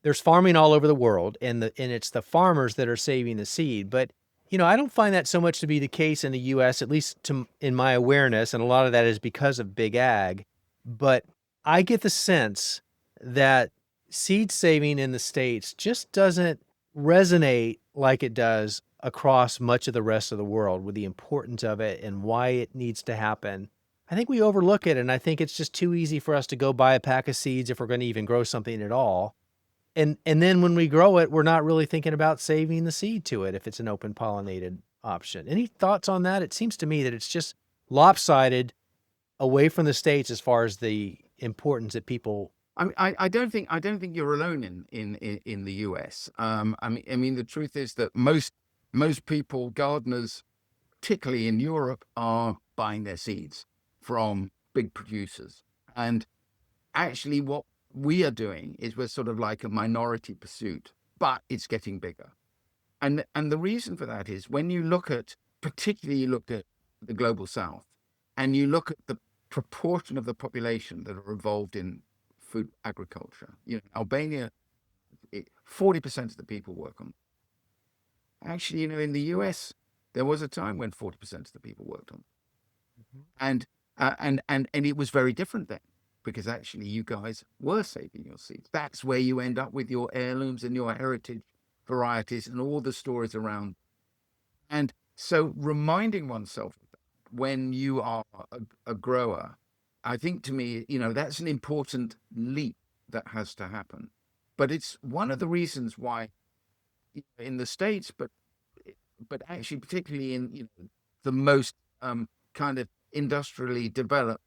there's farming all over the world and it's the farmers that are saving the seed. But, I don't find that so much to be the case in the US, at least in my awareness. And a lot of that is because of big ag. But I get the sense that seed saving in the States just doesn't resonate like it does across much of the rest of the world with the importance of it and why it needs to happen. I think we overlook it, and I think it's just too easy for us to go buy a pack of seeds if we're going to even grow something at all. And then when we grow it, we're not really thinking about saving the seed to it if it's an open pollinated option. Any thoughts on that? It seems to me that it's just lopsided away from the States as far as the importance that people. I don't think you're alone in the US. I mean the truth is that most people, gardeners, particularly in Europe, are buying their seeds from big producers. And actually what we are doing is we're sort of like a minority pursuit, but it's getting bigger. And the reason for that is when you look at, particularly you look at the global South, and you look at the proportion of the population that are involved in food agriculture. Albania, 40% of the people work on. Actually, in the US, there was a time when 40% of the people worked on. And it was very different then, because actually you guys were saving your seeds. That's where you end up with your heirlooms and your heritage varieties and all the stories around. And so reminding oneself of that when you are a grower, I think to me, that's an important leap that has to happen. But it's one of the reasons why in the States, but actually particularly in the most kind of industrially developed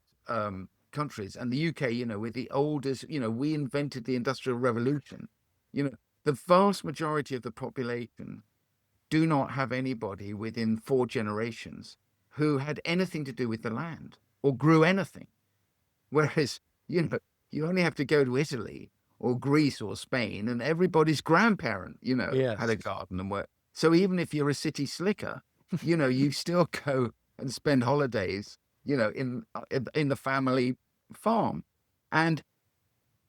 countries, and the UK, with the oldest, we invented the Industrial Revolution. The vast majority of the population do not have anybody within 4 generations who had anything to do with the land or grew anything. Whereas, you only have to go to Italy or Greece or Spain and everybody's grandparent, Yes. had a garden and work. So even if you're a city slicker, you still go and spend holidays, in the family farm. And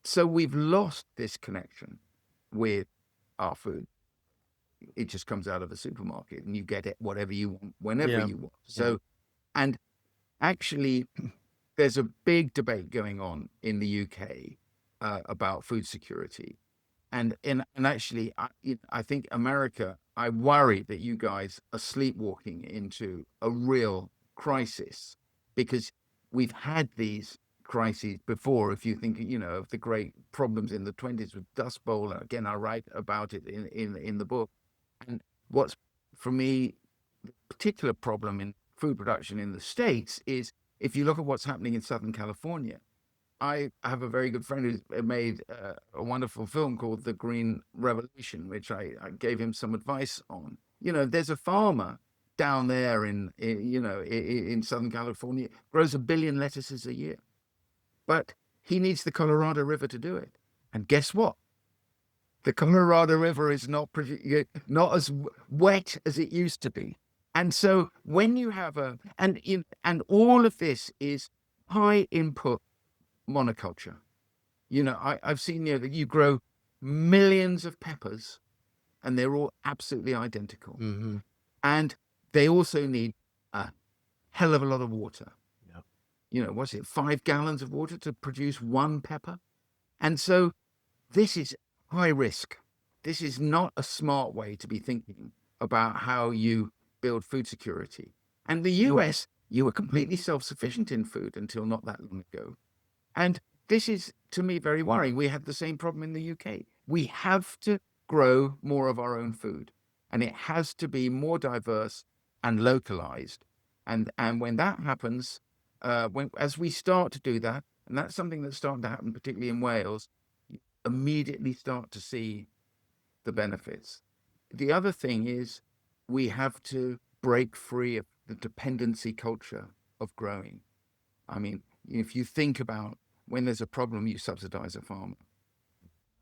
so we've lost this connection with our food. It just comes out of the supermarket and you get it whatever you want, whenever you want. So, and actually, there's a big debate going on in the UK about food security. And actually, I think America, I worry that you guys are sleepwalking into a real crisis, because we've had these crises before. If you think, of the great problems in the 20s with Dust Bowl, again, I write about it in the book. And what's, for me, the particular problem in food production in the States is if you look at what's happening in Southern California. I have a very good friend who's made a wonderful film called The Green Revolution, which I gave him some advice on. There's a farmer down there in Southern California, grows 1 billion lettuces a year, but he needs the Colorado River to do it. And guess what? The Colorado River is not as wet as it used to be. And so when you have and all of this is high input monoculture. I've seen that you grow millions of peppers and they're all absolutely identical. Mm-hmm. And they also need a hell of a lot of water. Yep. What's it, 5 gallons of water to produce one pepper? And so this is high risk. This is not a smart way to be thinking about how you build food security. And the US, you were completely self-sufficient in food until not that long ago. And this is, to me, very worrying. We have the same problem in the UK. We have to grow more of our own food, and it has to be more diverse and localized. And when that happens, as we start to do that, and that's something that's starting to happen, particularly in Wales, you immediately start to see the benefits. The other thing is we have to break free of the dependency culture of growing. I mean, if you think about when there's a problem, you subsidize a farmer.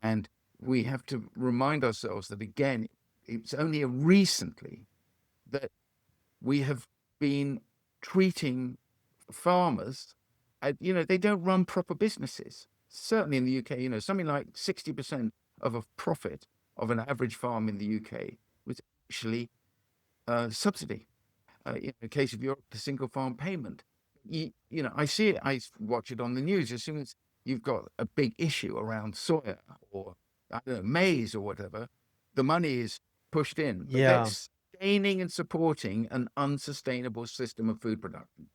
And we have to remind ourselves that, again, it's only recently that we have been treating farmers, they don't run proper businesses. Certainly in the UK, something like 60% of a profit of an average farm in the UK was actually subsidy. In the case of Europe, the single farm payment. I see it, I watch it on the news. As soon as you've got a big issue around soya or, I don't know, maize or whatever, the money is pushed in. But Yeah. that's sustaining and supporting an unsustainable system of food production.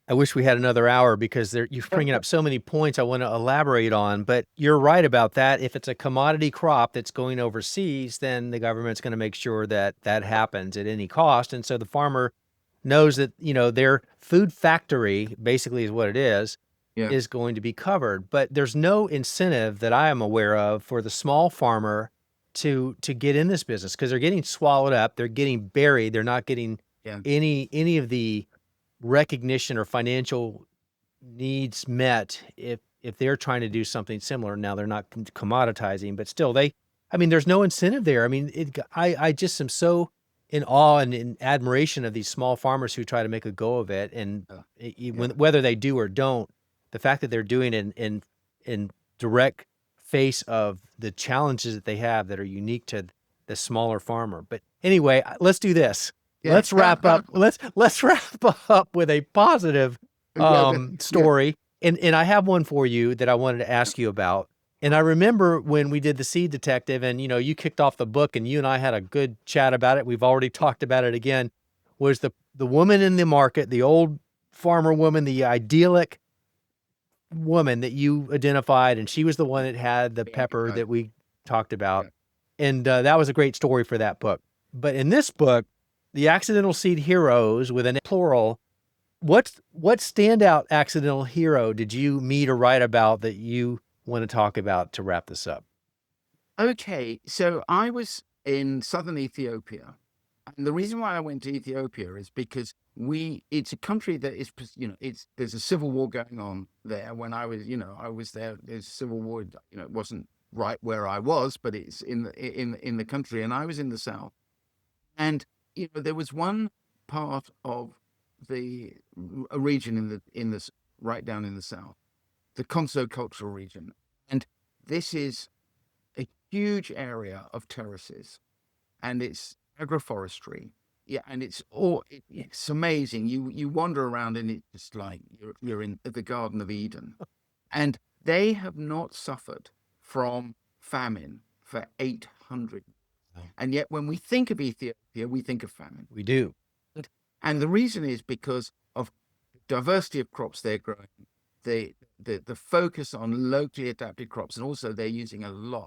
I wish we had another hour because you're bringing up so many points I want to elaborate on, but you're right about that. If it's a commodity crop that's going overseas, then the government's going to make sure that that happens at any cost. And so the farmer knows that, their food factory basically is what it is going to be covered. But there's no incentive that I am aware of for the small farmer to get in this business because they're getting swallowed up. They're getting buried. They're not getting any of the recognition or financial needs met if they're trying to do something similar. Now they're not commoditizing, but still there's no incentive there. I mean, I just am so in awe and in admiration of these small farmers who try to make a go of it. And whether they do or don't, the fact that they're doing it in direct face of the challenges that they have that are unique to the smaller farmer. But anyway, let's do this. Yeah. Let's wrap up. Let's wrap up with a positive story. And I have one for you that I wanted to ask you about. And I remember when we did the Seed Detective and, you kicked off the book and you and I had a good chat about it. We've already talked about it again, was the woman in the market, the old farmer woman, the idyllic woman that you identified. And she was the one that had the pepper that we talked about. And that was a great story for that book. But in this book, the accidental seed heroes with a plural, what standout accidental hero did you meet or write about that you want to talk about to wrap this up? Okay, so I was in southern Ethiopia. And the reason why I went to Ethiopia is because it's a country that is, there's a civil war going on there. When I was there, there's a civil war, it wasn't right where I was, but it's in the country. And I was in the south. And, there was one part of a region in this right down in the south, the Conso cultural region. And this is a huge area of terraces and it's agroforestry. Yeah, and it's amazing. You wander around and it's just like you're in the Garden of Eden. And they have not suffered from famine for 800. And yet when we think of Ethiopia, we think of famine. We do. And the reason is because of diversity of crops they're growing, the focus on locally adapted crops, and also they're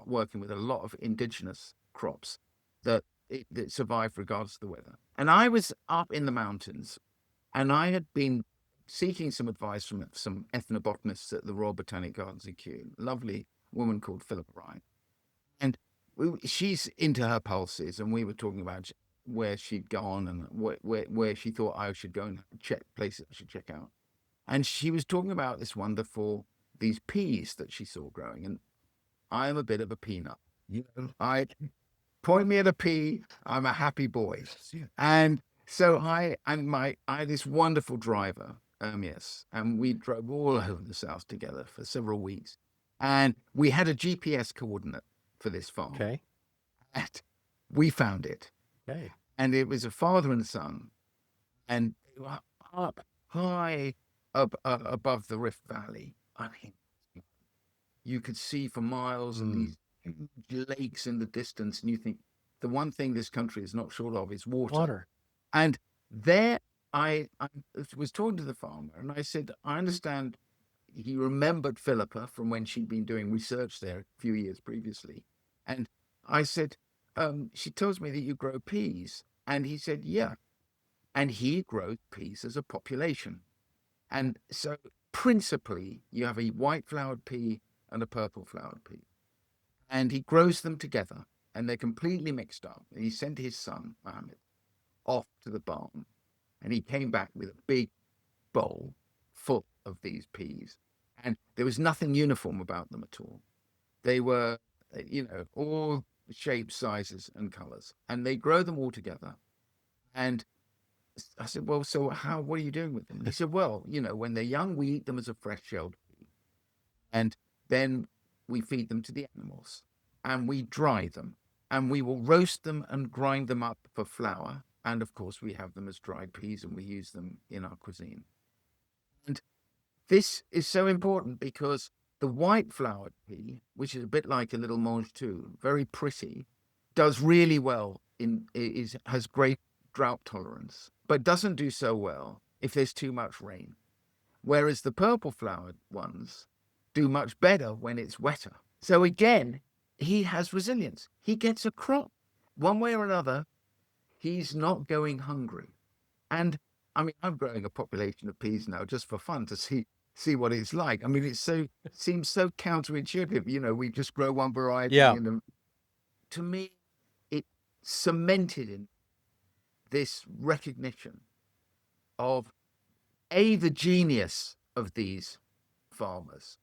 working with a lot of indigenous crops that survive regardless of the weather. And I was up in the mountains, and I had been seeking some advice from some ethnobotanists at the Royal Botanic Gardens in Kew, a lovely woman called Philippa Ryan. And she's into her pulses, and we were talking about where she'd gone and where she thought I should go and check places I should check out. And she was talking about these peas that she saw growing. And I am a bit of a peanut. I point me at a pea, I'm a happy boy. And so I had this wonderful driver, yes, and we drove all over the south together for several weeks. And we had a GPS coordinate for this farm. Okay. And we found it. Okay. And it was a father and son. And they were up high above the Rift Valley. I mean, you could see for miles and these huge lakes in the distance. And you think the one thing this country is not short of is water. Water. And there I was talking to the farmer and I said, I understand he remembered Philippa from when she'd been doing research there a few years previously. And I said, she tells me that you grow peas. And he said, yeah. And he grows peas as a population. And so principally, you have a white flowered pea and a purple flowered pea. And he grows them together and they're completely mixed up. And he sent his son, Mohammed, off to the barn. And he came back with a big bowl full of these peas. And there was nothing uniform about them at all. They were, all shapes, sizes, and colors. And they grow them all together. And I said, well, so what are you doing with them? He said, well, when they're young, we eat them as a fresh shelled pea. And then we feed them to the animals and we dry them and we will roast them and grind them up for flour. And of course, we have them as dried peas and we use them in our cuisine. And this is so important because the white flowered pea, which is a bit like a little mange tout, very pretty, does really well has great drought tolerance, but doesn't do so well if there's too much rain. Whereas the purple flowered ones do much better when it's wetter. So again, he has resilience. He gets a crop. One way or another, he's not going hungry. And I mean, I'm growing a population of peas now just for fun to see what it's like. I mean, it seems so counterintuitive. We just grow one variety. Yeah. To me, it cemented in this recognition of the genius of these farmers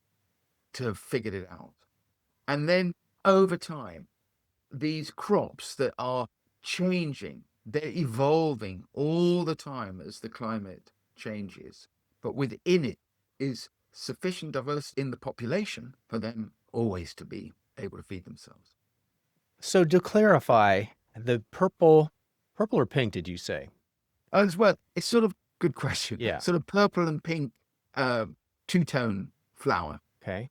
to have figured it out. And then over time, these crops that are changing, they're evolving all the time as the climate changes. But within it is sufficient diversity in the population for them always to be able to feed themselves. So to clarify, the purple or pink, did you say? As well, it's sort of good question. Yeah. Sort of purple and pink, two-tone flower. Okay.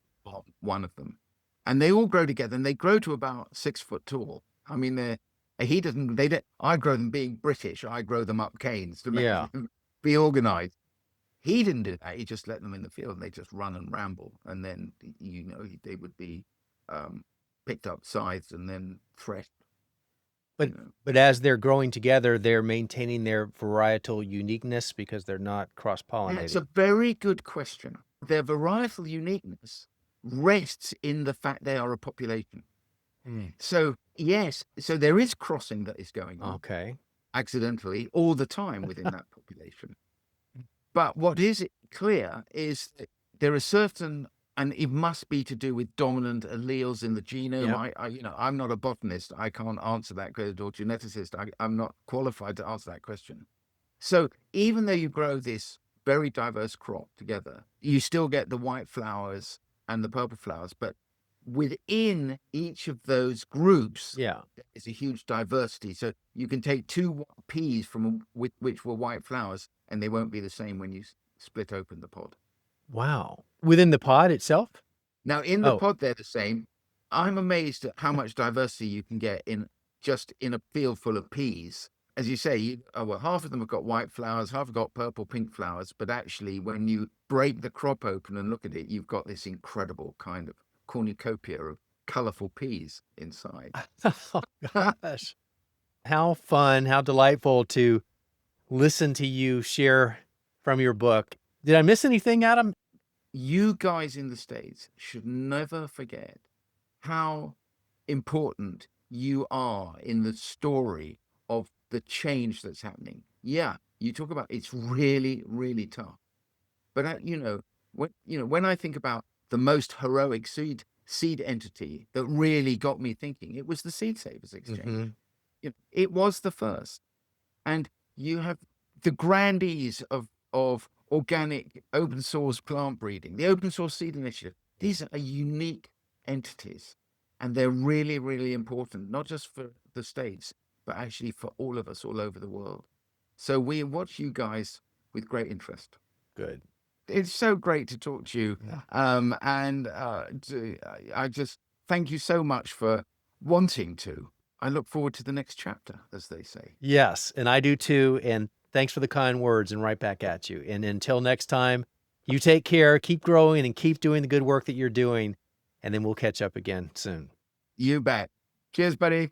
One of them. And they all grow together and they grow to about 6 foot tall. I mean, I grow them being British. I grow them up canes to make them be organized. He didn't do that. He just let them in the field and they just run and ramble. And then, they would be picked up, scythed, and then threshed. But as they're growing together, they're maintaining their varietal uniqueness because they're not cross-pollinated. That's a very good question. Their varietal uniqueness rests in the fact they are a population. So, yes, so there is crossing that is going on. Okay. Accidentally all the time within that population. But what is clear is that there are certain, and it must be to do with dominant alleles in the genome. Yep. I'm not a botanist. I can't answer that question, or geneticist. I'm not qualified to answer that question. So even though you grow this very diverse crop together, you still get the white flowers and the purple flowers. But within each of those groups, there's a huge diversity. So you can take 2 peas which were white flowers, and they won't be the same when you split open the pod. Wow. Within the pod itself? Now, in the pod, they're the same. I'm amazed at how much diversity you can get in a field full of peas. As you say, half of them have got white flowers, half have got purple, pink flowers. But actually, when you break the crop open and look at it, you've got this incredible kind of cornucopia of colorful peas inside. Oh, gosh. How fun, how delightful to listen to you share from your book. Did I miss anything, Adam? You guys in the States should never forget how important you are in the story of the change that's happening. Yeah, you talk about it's really, really tough. But when I think about the most heroic seed seed entity that really got me thinking. It was the Seed Savers Exchange. Hmm. It was the first. And you have the grandees of organic open source plant breeding, the open source seed initiative. These are unique entities, and they're really, really important, not just for the States, but actually for all of us all over the world. So we watch you guys with great interest. Good. It's so great to talk to you. Yeah. I just thank you so much for wanting to. I look forward to the next chapter, as they say. Yes, and I do too. And thanks for the kind words, and right back at you. And until next time, you take care, keep growing, and keep doing the good work that you're doing. And then we'll catch up again soon. You bet. Cheers, buddy.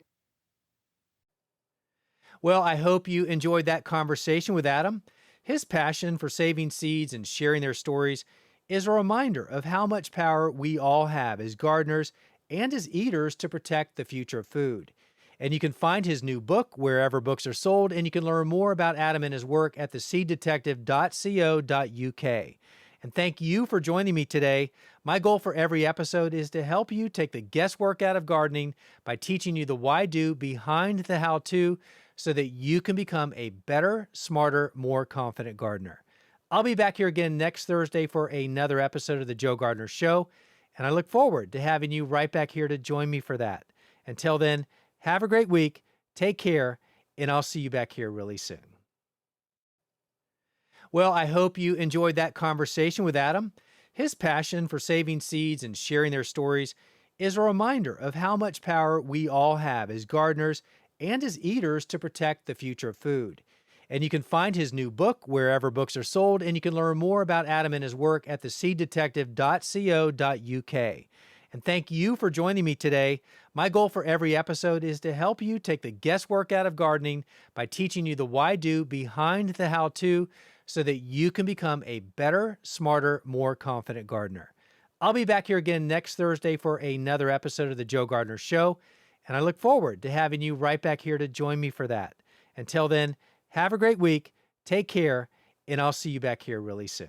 Well, I hope you enjoyed that conversation with Adam. His passion for saving seeds and sharing their stories is a reminder of how much power we all have as gardeners and as eaters to protect the future of food. And you can find his new book wherever books are sold, and you can learn more about Adam and his work at theseeddetective.co.uk. And thank you for joining me today. My goal for every episode is to help you take the guesswork out of gardening by teaching you the why-do behind the how-to so that you can become a better, smarter, more confident gardener. I'll be back here again next Thursday for another episode of The Joe Gardener Show, and I look forward to having you right back here to join me for that. Until then, have a great week, take care, and I'll see you back here really soon. Well, I hope you enjoyed that conversation with Adam. His passion for saving seeds and sharing their stories is a reminder of how much power we all have as gardeners and as eaters to protect the future of food. And you can find his new book wherever books are sold, and you can learn more about Adam and his work at theseeddetective.co.uk. And thank you for joining me today. My goal for every episode is to help you take the guesswork out of gardening by teaching you the why-do behind the how-to so that you can become a better, smarter, more confident gardener. I'll be back here again next Thursday for another episode of The Joe Gardener Show, and I look forward to having you right back here to join me for that. Until then, have a great week, take care, and I'll see you back here really soon.